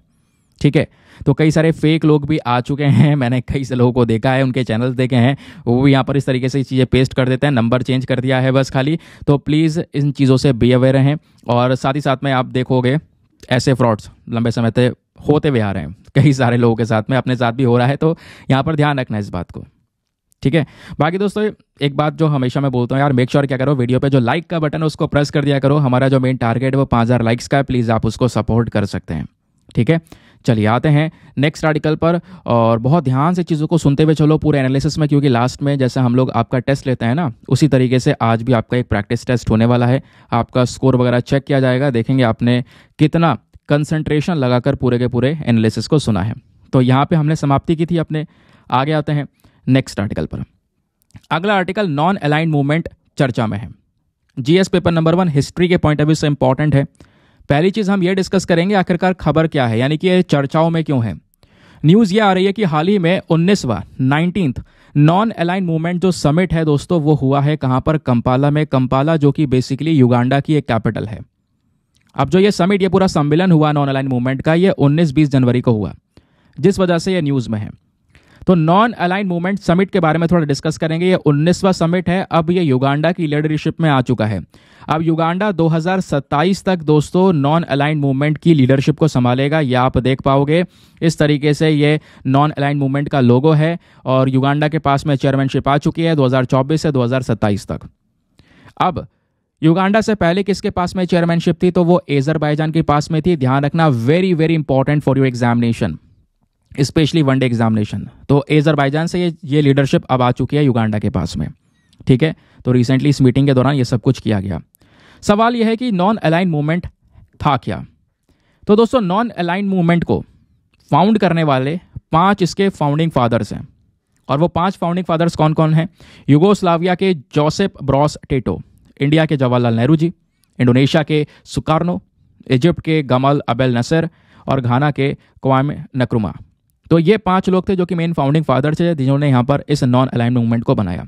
ठीक है। तो कई सारे फेक लोग भी आ चुके हैं, मैंने कई से लोगों को देखा है, उनके चैनल्स देखे हैं, वो भी यहाँ पर इस तरीके से चीज़ें पेस्ट कर देते हैं, नंबर चेंज कर दिया है बस खाली। तो प्लीज़ इन चीज़ों से बी अवेयर रहें। और साथ ही साथ में आप देखोगे ऐसे फ्रॉड्स लंबे समय से होते हुए आ रहे हैं कई सारे लोगों के साथ में, अपने साथ भी हो रहा है, तो यहाँ पर ध्यान रखना इस बात को, ठीक है। बाकी दोस्तों एक बात जो हमेशा मैं बोलता हूँ यार, मेक श्योर क्या करो, वीडियो पे जो लाइक का बटन है उसको प्रेस कर दिया करो। हमारा जो मेन टारगेट है वो 5000 लाइक्स का है, प्लीज़ आप उसको सपोर्ट कर सकते हैं, ठीक है। चलिए आते हैं नेक्स्ट आर्टिकल पर, और बहुत ध्यान से चीज़ों को सुनते हुए चलो पूरे एनालिसिस में, क्योंकि लास्ट में जैसे हम लोग आपका टेस्ट लेते हैं ना, उसी तरीके से आज भी आपका एक प्रैक्टिस टेस्ट होने वाला है। आपका स्कोर वगैरह चेक किया जाएगा, देखेंगे आपने कितना कंसंट्रेशन लगाकर पूरे के पूरे एनालिसिस को सुना है। तो यहाँ पे हमने समाप्ति की थी अपने, आगे आते हैं नेक्स्ट आर्टिकल पर। अगला आर्टिकल नॉन अलाइंड मूवमेंट चर्चा में है। जीएस पेपर नंबर 1 हिस्ट्री के पॉइंट ऑफ व्यू से इंपॉर्टेंट है। पहली चीज़ हम ये डिस्कस करेंगे आखिरकार खबर क्या है, यानी कि ये चर्चाओं में क्यों है। न्यूज़ ये आ रही है कि हाल ही में 19th नॉन अलाइन मूवमेंट जो समिट है दोस्तों, वो हुआ है कहाँ पर, कंपाला में। कंपाला जो कि बेसिकली युगांडा की एक कैपिटल है। अब जो ये समिट, ये पूरा सम्मेलन हुआ नॉन अलाइन मूवमेंट का, ये 19-20 जनवरी को हुआ, जिस वजह से ये न्यूज़ में है। तो नॉन अलाइन मूवमेंट समिट के बारे में थोड़ा डिस्कस करेंगे। ये 19वां समिट है, अब ये युगांडा की लीडरशिप में आ चुका है। अब युगांडा 2027 तक दोस्तों नॉन अलाइन मूवमेंट की लीडरशिप को संभालेगा। ये आप देख पाओगे, इस तरीके से ये नॉन अलाइन मूवमेंट का लोगो है, और युगांडा के पास में चेयरमैनशिप आ चुकी है 2024 से 2027 तक। अब युगांडा से पहले किसके पास में चेयरमैनशिप थी, तो वो अज़रबैजान के पास में थी। ध्यान रखना, very very important for your examination, specially one day examination. तो अज़रबैजान से ये लीडरशिप अब आ चुकी है युगांडा के पास में, ठीक है। तो रिसेंटली इस मीटिंग के दौरान ये सब कुछ किया गया। सवाल यह है कि नॉन अलाइन मूवमेंट था क्या। तो दोस्तों नॉन अलाइन मूवमेंट को फाउंड करने वाले 5 इसके फाउंडिंग फादर्स हैं, और वो 5 फाउंडिंग फादर्स कौन कौन हैं। युगोस्लाविया के जोसेफ ब्रॉस टेटो, इंडिया के जवाहरलाल नेहरू जी, इंडोनेशिया के सुकार्नो, इजिप्ट के गमल अबेल नसर, और घाना के क्वामे नक्रुमा। तो ये 5 लोग थे जो कि मेन फाउंडिंग फादर्स थे, जिन्होंने यहाँ पर इस नॉन अलाइन मूवमेंट को बनाया।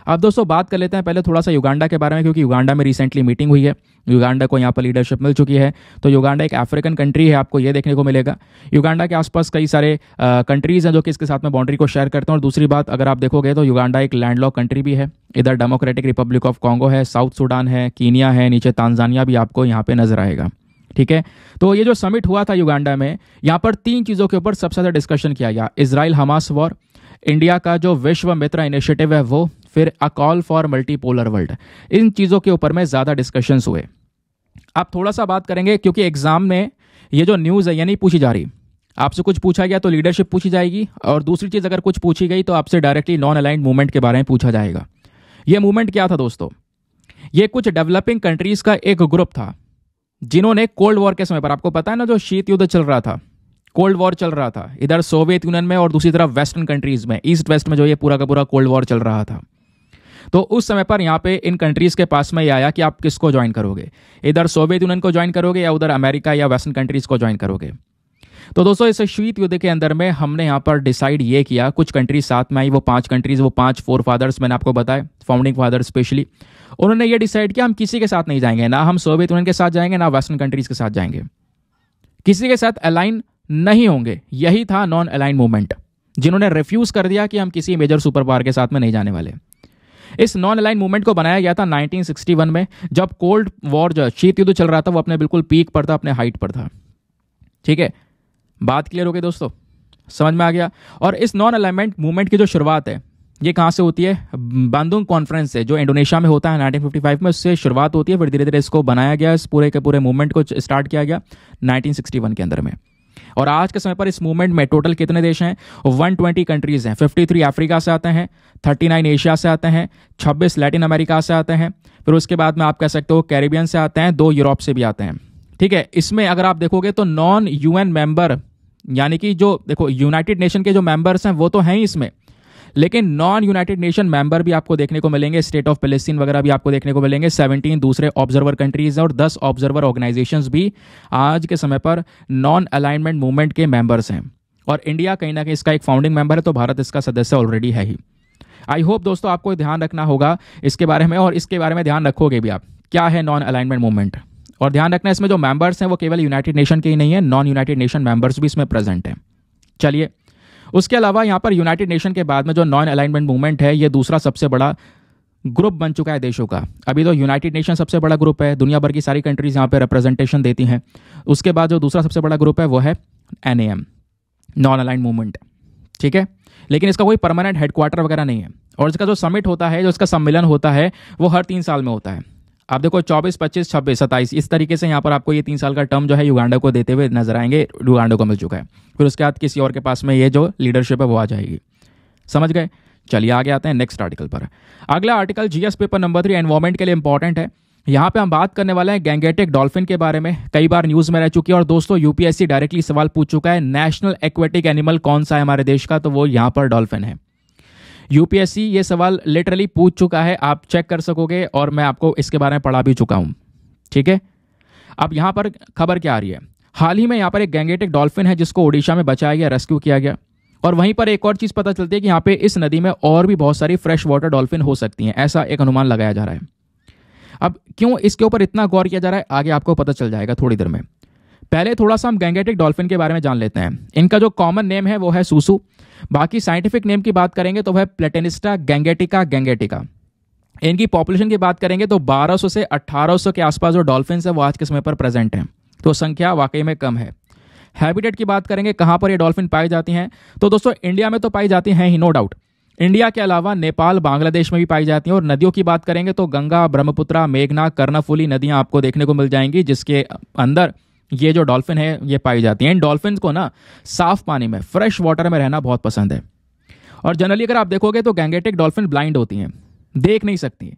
अब दोस्तों बात कर लेते हैं पहले थोड़ा सा युगांडा के बारे में, क्योंकि युगांडा में रिसेंटली मीटिंग हुई है, युगांडा को यहाँ पर लीडरशिप मिल चुकी है। तो युगांडा एक अफ्रीकन कंट्री है, आपको ये देखने को मिलेगा। युगांडा के आसपास कई सारे कंट्रीज़ हैं जो कि इसके साथ में बाउंड्री को शेयर करते हैं। और दूसरी बात अगर आप देखोगे तो युगांडा एक लैंडलॉक कंट्री भी है। इधर डेमोक्रेटिक रिपब्लिक ऑफ कॉन्गो है, साउथ सूडान है, कीनिया है, नीचे तांजानिया भी आपको यहाँ पे नजर आएगा, ठीक है। तो ये जो समिट हुआ था युगांडा में, यहाँ पर 3 चीज़ों के ऊपर सबसे ज़्यादा डिस्कशन किया गया। इजराइल हमास वॉर, इंडिया का जो विश्व मित्र इनिशिएटिव है वो, फिर a call for multipolar world. इन चीज़ों के ऊपर में ज़्यादा डिस्कशंस हुए। अब थोड़ा सा बात करेंगे, क्योंकि एग्जाम में ये जो न्यूज़ है ये नहीं पूछी जा रही। आपसे कुछ पूछा गया तो लीडरशिप पूछी जाएगी, और दूसरी चीज़ अगर कुछ पूछी गई तो आपसे डायरेक्टली नॉन अलाइंड मूवमेंट के बारे में पूछा जाएगा। ये मूवमेंट क्या था दोस्तों, ये कुछ डेवलपिंग कंट्रीज़ का एक ग्रुप था, जिन्होंने कोल्ड वॉर के समय पर, आपको पता है ना जो शीत युद्ध चल रहा था, कोल्ड वॉर चल रहा था, इधर सोवियत यूनियन में और दूसरी तरफ वेस्टर्न कंट्रीज में, ईस्ट वेस्ट में जो ये पूरा का पूरा कोल्ड वॉर चल रहा था। तो उस समय पर यहाँ पे इन कंट्रीज के पास में ये आया कि आप किसको ज्वाइन करोगे, इधर सोवियत यूनियन को ज्वाइन करोगे या उधर अमेरिका या वेस्टर्न कंट्रीज को ज्वाइन करोगे। तो दोस्तों इस शीत युद्ध के अंदर में हमने यहाँ पर डिसाइड ये किया, कुछ कंट्रीज साथ में आई, वो 5 कंट्रीज, वो 5 फोर फादर्स मैंने आपको बताया, फाउंडिंग फादर स्पेशली, उन्होंने ये डिसाइड किया हम किसी के साथ नहीं जाएंगे, ना हम सोवियत यूनियन के साथ जाएंगे, ना वेस्टर्न कंट्रीज के साथ जाएंगे, किसी के साथ अलाइन नहीं होंगे। यही था नॉन अलाइन मूवमेंट, जिन्होंने रिफ्यूज कर दिया कि हम किसी मेजर सुपर पावर के साथ में नहीं जाने वाले। इस नॉन अलाइन मूवमेंट को बनाया गया था 1961 में, जब कोल्ड वॉर जो शीत युद्ध चल रहा था वो अपने बिल्कुल पीक पर था, अपने हाइट पर था। ठीक है, बात क्लियर हो गई दोस्तों, समझ में आ गया। और इस नॉन अलाइनमेंट मूवमेंट की जो शुरुआत है ये कहाँ से होती है? बांदुंग कॉन्फ्रेंस से, जो इंडोनेशिया में होता है 1955 में, उससे शुरुआत होती है। फिर धीरे धीरे इसको बनाया गया, इस पूरे के पूरे मूवमेंट को स्टार्ट किया गया 1961 के अंदर में। और आज के समय पर इस मूवमेंट में टोटल कितने देश हैं? 120 कंट्रीज हैं। 53 अफ्रीका से आते हैं, 39 एशिया से आते हैं, 26 लैटिन अमेरिका से आते हैं, फिर उसके बाद में आप कह सकते हो कैरिबियन से आते हैं, 2 यूरोप से भी आते हैं। ठीक है, इसमें अगर आप देखोगे तो नॉन यूएन मेंबर, यानी कि जो देखो यूनाइटेड नेशन के जो मेंबर्स हैं वो तो हैं ही इसमें, लेकिन नॉन यूनाइटेड नेशन मेंबर भी आपको देखने को मिलेंगे। स्टेट ऑफ पैलेस्टीन वगैरह भी आपको देखने को मिलेंगे। 17 दूसरे ऑब्जर्वर कंट्रीज और 10 ऑब्जर्वर ऑर्गेनाइजेशंस भी आज के समय पर नॉन अलाइनमेंट मूवमेंट के मेंबर्स हैं। और इंडिया कहीं ना कहीं इसका एक फाउंडिंग मेंबर है, तो भारत इसका सदस्य ऑलरेडी है ही। आई होप दोस्तों आपको ध्यान रखना होगा इसके बारे में, और इसके बारे में ध्यान रखोगे भी आप, क्या है नॉन अलाइनमेंट मूवमेंट। और ध्यान रखना इसमें जो मेंबर्स हैं वो केवल यूनाइटेड नेशन के ही नहीं है, नॉन यूनाइटेड नेशन मेंबर्स भी इसमें प्रेजेंट हैं। चलिए, उसके अलावा यहाँ पर यूनाइटेड नेशन के बाद में जो नॉन अलाइनमेंट मूवमेंट है ये दूसरा सबसे बड़ा ग्रुप बन चुका है देशों का। अभी तो यूनाइटेड नेशन सबसे बड़ा ग्रुप है, दुनिया भर की सारी कंट्रीज यहाँ पे रिप्रेजेंटेशन देती हैं। उसके बाद जो दूसरा सबसे बड़ा ग्रुप है वो है NAM, नॉन अलाइन मूवमेंट। ठीक है, लेकिन इसका कोई परमानेंट हेडक्वार्टर वगैरह नहीं है। और इसका जो समिट होता है, जो इसका सम्मेलन होता है, वो हर 3 साल में होता है। आप देखो 24, 25, 26, 27 इस तरीके से यहाँ पर आपको ये 3 साल का टर्म जो है युगांडा को देते हुए नजर आएंगे। युगांडा को मिल चुका है, फिर उसके बाद किसी और के पास में ये जो लीडरशिप है वो आ जाएगी। समझ गए? चलिए आगे आते हैं नेक्स्ट आर्टिकल पर। अगला article GS paper number 3 environment के लिए इंपॉर्टेंट है। यहाँ पे हम बात करने वाले हैं गैंगेटिक डॉल्फिन के बारे में। कई बार न्यूज में रह चुकी है, और दोस्तों UPSC डायरेक्टली सवाल पूछ चुका है, नेशनल एक्वेटिक एनिमल कौन सा है हमारे देश का? तो वो यहाँ पर डॉल्फिन है। UPSC ये सवाल लिटरली पूछ चुका है, आप चेक कर सकोगे, और मैं आपको इसके बारे में पढ़ा भी चुका हूँ। ठीक है, अब यहाँ पर खबर क्या आ रही है? हाल ही में यहाँ पर एक गैंगेटिक डॉल्फिन है जिसको ओडिशा में बचाया गया, रेस्क्यू किया गया। और वहीं पर एक और चीज़ पता चलती है कि यहाँ पे इस नदी में और भी बहुत सारी फ्रेश वाटर डॉल्फिन हो सकती हैं, ऐसा एक अनुमान लगाया जा रहा है। अब क्यों इसके ऊपर इतना गौर किया जा रहा है, आगे आपको पता चल जाएगा थोड़ी देर में। पहले थोड़ा सा हम गैंगेटिक डॉल्फिन के बारे में जान लेते हैं। इनका जो कॉमन नेम है वो है सूसू। बाकी साइंटिफिक नेम की बात करेंगे तो वह प्लेटेनिस्टा गैंगेटिका गैंगेटिका। इनकी पॉपुलेशन की बात करेंगे तो 1200 से 1800 के आसपास जो डॉल्फिन है वो आज के समय पर प्रेजेंट हैं, तो संख्या वाकई में कम है। हैबिटेट की बात करेंगे, कहाँ पर ये डॉल्फिन पाई जाती हैं, तो दोस्तों इंडिया में तो पाई जाती हैं ही, नो डाउट। इंडिया के अलावा नेपाल, बांग्लादेश में भी पाई जाती हैं। और नदियों की बात करेंगे तो गंगा, ब्रह्मपुत्रा, मेघना, कर्णफुली नदियां आपको देखने को मिल जाएंगी, जिसके अंदर ये जो डॉल्फिन है ये पाई जाती हैं। इन डॉल्फिन को ना साफ पानी में, फ्रेश वाटर में रहना बहुत पसंद है। और जनरली अगर आप देखोगे तो गैंगेटिक डॉल्फिन ब्लाइंड होती हैं, देख नहीं सकती।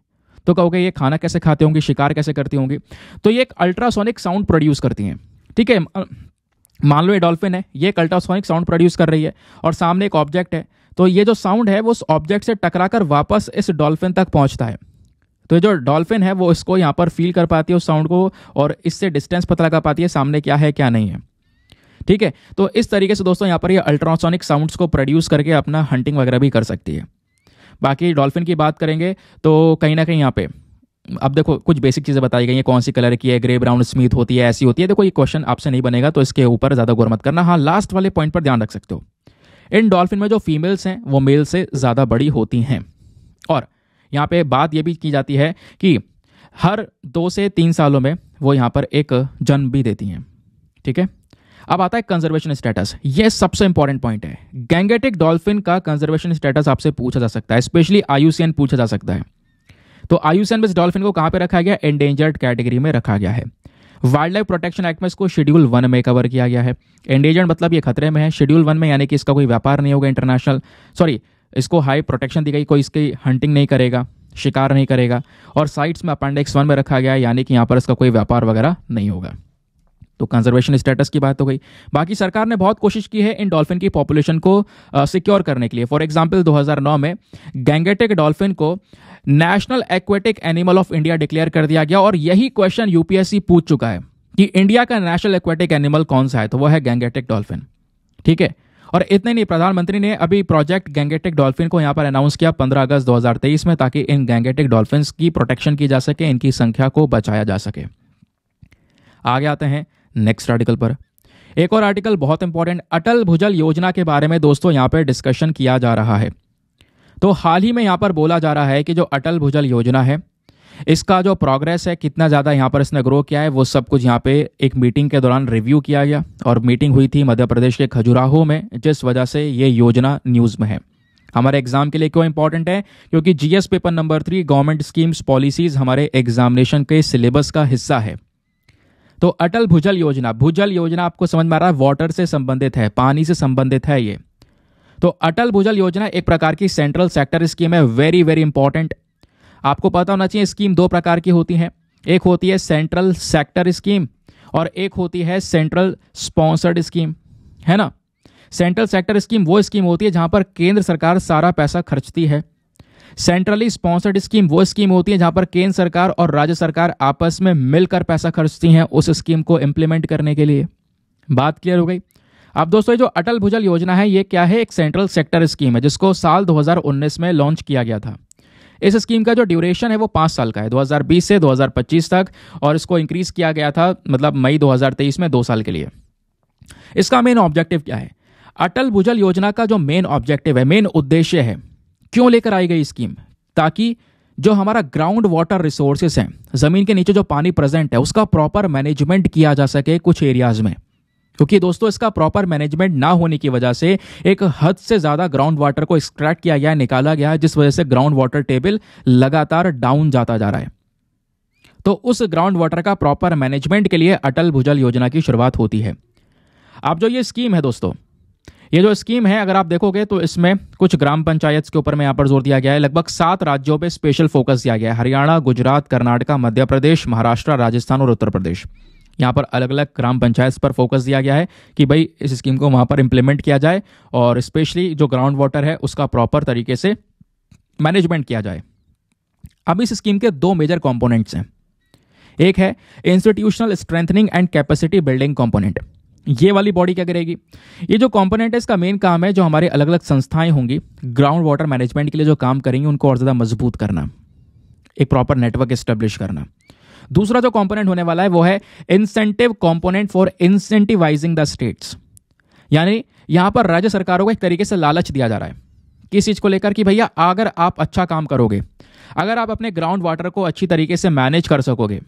तो कहोगे ये खाना कैसे खाते होंगी, शिकार कैसे करती होंगी? तो ये एक अल्ट्रासोनिक साउंड प्रोड्यूस करती हैं। ठीक है, मान लो ये डॉल्फिन है, ये एक अल्ट्रासोनिक साउंड प्रोड्यूस कर रही है, और सामने एक ऑब्जेक्ट है, तो ये जो साउंड है वो उस ऑब्जेक्ट से टकराकर वापस इस डॉल्फिन तक पहुंचता है। तो जो डॉल्फिन है वो इसको यहाँ पर फील कर पाती है उस साउंड को, और इससे डिस्टेंस पता लगा पाती है सामने क्या है क्या नहीं है। ठीक है, तो इस तरीके से दोस्तों यहाँ पर ये अल्ट्रासोनिक साउंड्स को प्रोड्यूस करके अपना हंटिंग वगैरह भी कर सकती है। बाकी डॉल्फिन की बात करेंगे तो कहीं ना कहीं यहाँ पे अब देखो कुछ बेसिक चीज़ें बताई गई हैं, कौन सी कलर की है, ग्रे ब्राउन स्मिथ होती है, ऐसी होती है। देखो ये क्वेश्चन आपसे नहीं बनेगा, तो इसके ऊपर ज़्यादा गौर मत करना। हाँ, लास्ट वाले पॉइंट पर ध्यान रख सकते हो, इन डॉल्फिन में जो फीमेल्स हैं वो मेल से ज़्यादा बड़ी होती हैं। और यहाँ पे बात ये भी की जाती है कि हर 2 से 3 सालों में वो यहाँ पर एक जन्म भी देती हैं। ठीक है, अब आता है कंजर्वेशन स्टेटस। ये सबसे इंपॉर्टेंट पॉइंट है। गैंगेटिक डॉल्फिन का कंजर्वेशन स्टेटस आपसे पूछा जा सकता है, स्पेशली IUCN पूछा जा सकता है। तो IUCN में इस डॉल्फिन को कहाँ पे रखा गया? एंडेंजर्ड कैटेगरी में रखा गया है। वाइल्ड लाइफ प्रोटेक्शन एक्ट में इसको शेड्यूल 1 में कवर किया गया है। एंडेंजर्ड मतलब ये खतरे में है, शेड्यूल 1 में यानी कि इसका कोई व्यापार नहीं होगा इंटरनेशनल, इसको हाई प्रोटेक्शन दी गई, कोई इसकी हंटिंग नहीं करेगा, शिकार नहीं करेगा। और साइट्स में अपेंडिक्स 1 में रखा गया है, यानी कि यहाँ पर इसका कोई व्यापार वगैरह नहीं होगा। तो कंजर्वेशन स्टेटस की बात हो गई। बाकी सरकार ने बहुत कोशिश की है इन डॉल्फिन की पॉपुलेशन को सिक्योर करने के लिए। फॉर एग्जांपल 2009 में गैंगेटिक डॉल्फिन को national aquatic animal of India declare कर दिया गया। और यही क्वेश्चन UPSC पूछ चुका है कि इंडिया का नेशनल एक्वेटिक एनिमल कौन सा है, तो वह है गैंगेटिक डॉल्फिन। ठीक है, और इतने नहीं, प्रधानमंत्री ने अभी प्रोजेक्ट गैंगेटिक डॉल्फिन को यहाँ पर अनाउंस किया 15 अगस्त 2023 में, ताकि इन गैंगेटिक डॉल्फिन की प्रोटेक्शन की जा सके, इनकी संख्या को बचाया जा सके। आगे आते हैं नेक्स्ट आर्टिकल पर। एक और आर्टिकल बहुत इंपॉर्टेंट, अटल भुजल योजना के बारे में दोस्तों यहाँ पे डिस्कशन किया जा रहा है। तो हाल ही में यहाँ पर बोला जा रहा है कि जो अटल भुजल योजना है, इसका जो प्रोग्रेस है, कितना ज़्यादा यहाँ पर इसने ग्रो किया है, वो सब कुछ यहाँ पे एक मीटिंग के दौरान रिव्यू किया गया। और मीटिंग हुई थी मध्य प्रदेश के खजुराहो में, जिस वजह से ये योजना न्यूज़ में है। हमारे एग्जाम के लिए क्यों इंपॉर्टेंट है? क्योंकि GS paper number 3 government schemes policies हमारे एग्जामिनेशन के सिलेबस का हिस्सा है। तो अटल भुजल योजना, भुजल योजना आपको समझ में आ रहा है, वाटर से संबंधित है, पानी से संबंधित है ये। तो अटल भुजल योजना एक प्रकार की सेंट्रल सेक्टर स्कीम है, वेरी वेरी इंपॉर्टेंट। आपको पता होना चाहिए स्कीम दो प्रकार की होती है, एक होती है सेंट्रल सेक्टर स्कीम और एक होती है सेंट्रल स्पॉन्सर्ड स्कीम, है ना। सेंट्रल सेक्टर स्कीम वो स्कीम होती है जहां पर केंद्र सरकार सारा पैसा खर्चती है। सेंट्रली स्पॉन्सर्ड स्कीम वो स्कीम होती है जहां पर केंद्र सरकार और राज्य सरकार आपस में मिलकर पैसा खर्चती हैं उस स्कीम को इंप्लीमेंट करने के लिए। बात क्लियर हो गई? अब दोस्तों ये जो अटल भुजल योजना है ये क्या है? एक सेंट्रल सेक्टर स्कीम है जिसको साल 2019 में लॉन्च किया गया था। इस स्कीम का जो ड्यूरेशन है वो 5 साल का है, 2020 से 2025 तक, और इसको इंक्रीज किया गया था मतलब मई 2023 में 2 साल के लिए। इसका मेन ऑब्जेक्टिव क्या है? अटल भुजल योजना का जो मेन ऑब्जेक्टिव है, मेन उद्देश्य है, क्यों लेकर आई गई स्कीम? ताकि जो हमारा ग्राउंड वाटर रिसोर्सेस हैं, जमीन के नीचे जो पानी प्रेजेंट है, उसका प्रॉपर मैनेजमेंट किया जा सके कुछ एरियाज में। क्योंकि दोस्तों इसका प्रॉपर मैनेजमेंट ना होने की वजह से एक हद से ज़्यादा ग्राउंड वाटर को एक्सट्रैक्ट किया गया है, निकाला गया है, जिस वजह से ग्राउंड वाटर टेबल लगातार डाउन जाता जा रहा है। तो उस ग्राउंड वाटर का प्रॉपर मैनेजमेंट के लिए अटल भुजल योजना की शुरुआत होती है। अब जो ये स्कीम है दोस्तों, ये जो स्कीम है अगर आप देखोगे तो इसमें कुछ ग्राम पंचायत के ऊपर में यहाँ पर जोर दिया गया है। लगभग 7 राज्यों पे स्पेशल फोकस दिया गया है, हरियाणा, गुजरात, कर्नाटका, मध्य प्रदेश, महाराष्ट्र, राजस्थान और उत्तर प्रदेश। यहाँ पर अलग अलग ग्राम पंचायत पर फोकस दिया गया है कि भाई इस स्कीम को वहाँ पर इंप्लीमेंट किया जाए और स्पेशली जो ग्राउंड वाटर है उसका प्रॉपर तरीके से मैनेजमेंट किया जाए। अब इस स्कीम के 2 मेजर कंपोनेंट्स हैं। एक है institutional strengthening and capacity building component. ये वाली बॉडी क्या करेगी? ये जो कंपोनेंट है इसका मेन काम है जो हमारे अलग अलग संस्थाएं होंगी ग्राउंड वाटर मैनेजमेंट के लिए जो काम करेंगी उनको और ज़्यादा मजबूत करना, एक प्रॉपर नेटवर्क एस्टेब्लिश करना। दूसरा जो कंपोनेंट होने वाला है वो है incentive component for incentivising the states. यानी यहां पर राज्य सरकारों को एक तरीके से लालच दिया जा रहा है किस चीज को लेकर कि भैया अगर आप अच्छा काम करोगे, अगर आप अपने ग्राउंड वाटर को अच्छी तरीके से मैनेज कर सकोगे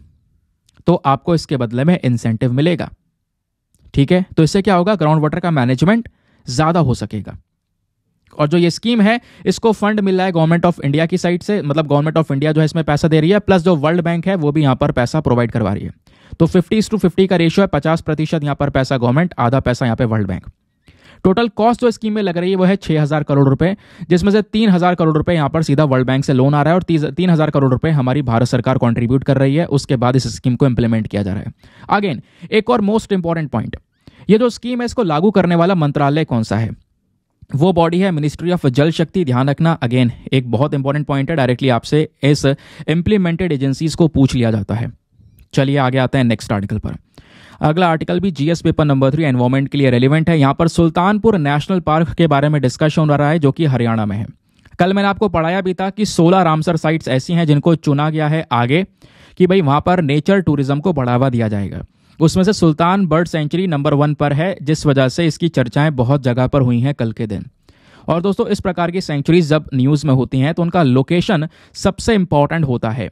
तो आपको इसके बदले में इंसेंटिव मिलेगा। ठीक है, तो इससे क्या होगा? ग्राउंड वाटर का मैनेजमेंट ज्यादा हो सकेगा। और जो ये स्कीम है इसको फंड मिल रहा है गवर्नमेंट ऑफ इंडिया की साइड से, मतलब गवर्नमेंट ऑफ इंडिया जो है इसमें पैसा दे रही है, प्लस जो वर्ल्ड बैंक है वो भी यहाँ पर पैसा प्रोवाइड करवा रही है। तो 50:50 का रेशियो है, 50% यहाँ पर पैसा गवर्नमेंट, आधा पैसा यहाँ पे वर्ल्ड बैंक। टोटल कॉस्ट जो स्कीम में लग रही है वो है 6,000 करोड़ रुपए, जिसमें से 3,000 करोड़ रुपए यहाँ पर सीधा वर्ल्ड बैंक से लोन आ रहा है और 3,000 करोड़ रुपए हमारी भारत सरकार कॉन्ट्रीब्यूट कर रही है। उसके बाद इस स्कीम को इंप्लीमेंट किया जा रहा है। अगेन एक और मोस्ट इंपॉर्टेंट पॉइंट, ये जो स्कीम है इसको लागू करने वाला मंत्रालय कौन सा है? वो बॉडी है मिनिस्ट्री ऑफ जल शक्ति। ध्यान रखना, अगेन एक बहुत इंपॉर्टेंट पॉइंट है, डायरेक्टली आपसे इस इंप्लीमेंटेड एजेंसीज को पूछ लिया जाता है। चलिए आगे आते हैं नेक्स्ट आर्टिकल पर। अगला आर्टिकल भी जीएस पेपर नंबर 3 एनवायरमेंट के लिए रेलिवेंट है। यहाँ पर सुल्तानपुर नेशनल पार्क के बारे में डिस्कशन हो रहा है जो कि हरियाणा में है। कल मैंने आपको पढ़ाया भी था कि 16 रामसर साइट्स ऐसी हैं जिनको चुना गया है आगे कि भाई वहां पर नेचर टूरिज्म को बढ़ावा दिया जाएगा। उसमें से सुल्तान बर्ड सेंचुरी नंबर 1 पर है, जिस वजह से इसकी चर्चाएं बहुत जगह पर हुई हैं कल के दिन। और दोस्तों इस प्रकार की सेंचुरीज जब न्यूज़ में होती हैं तो उनका लोकेशन सबसे इंपॉर्टेंट होता है।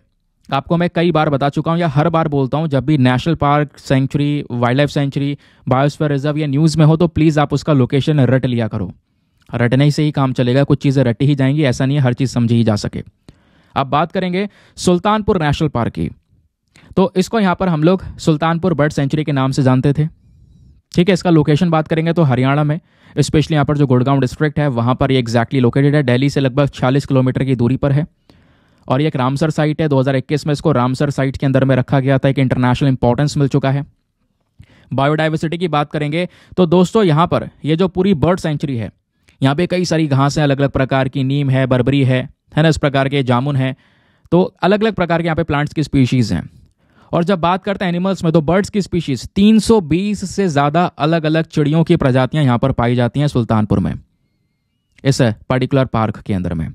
आपको मैं कई बार बता चुका हूं या हर बार बोलता हूं, जब भी national park, sanctuary, wild life sanctuary, biosphere reserve या न्यूज़ में हो तो प्लीज़ आप उसका लोकेशन रट लिया करो। रटने से ही काम चलेगा, कुछ चीज़ें रटी ही जाएंगी, ऐसा नहीं है हर चीज़ समझी ही जा सके। अब बात करेंगे सुल्तानपुर नेशनल पार्क की। तो इसको यहाँ पर हम लोग सुल्तानपुर बर्ड सेंचुरी के नाम से जानते थे। ठीक है, इसका लोकेशन बात करेंगे तो हरियाणा में, स्पेशली यहाँ पर जो गुड़गांव डिस्ट्रिक्ट है वहाँ पर ये एग्जैक्टली लोकेटेड है। दिल्ली से लगभग 46 किलोमीटर की दूरी पर है और ये एक रामसर साइट है। 2021 में इसको रामसर साइट के अंदर में रखा गया था, एक इंटरनेशनल इंपॉर्टेंस मिल चुका है। बायोडाइवर्सिटी की बात करेंगे तो दोस्तों यहाँ पर ये जो पूरी बर्ड सेंचुरी है, यहाँ पे कई सारी घासें अलग अलग प्रकार की, नीम है, बर्बरी है ना, इस प्रकार के जामुन है, तो अलग अलग प्रकार के यहाँ पे प्लांट्स की स्पीशीज हैं। और जब बात करते हैं एनिमल्स में तो बर्ड्स की स्पीशीज 320 से ज़्यादा अलग अलग चिड़ियों की प्रजातियां यहाँ पर पाई जाती हैं सुल्तानपुर में, इस पर्टिकुलर पार्क के अंदर में।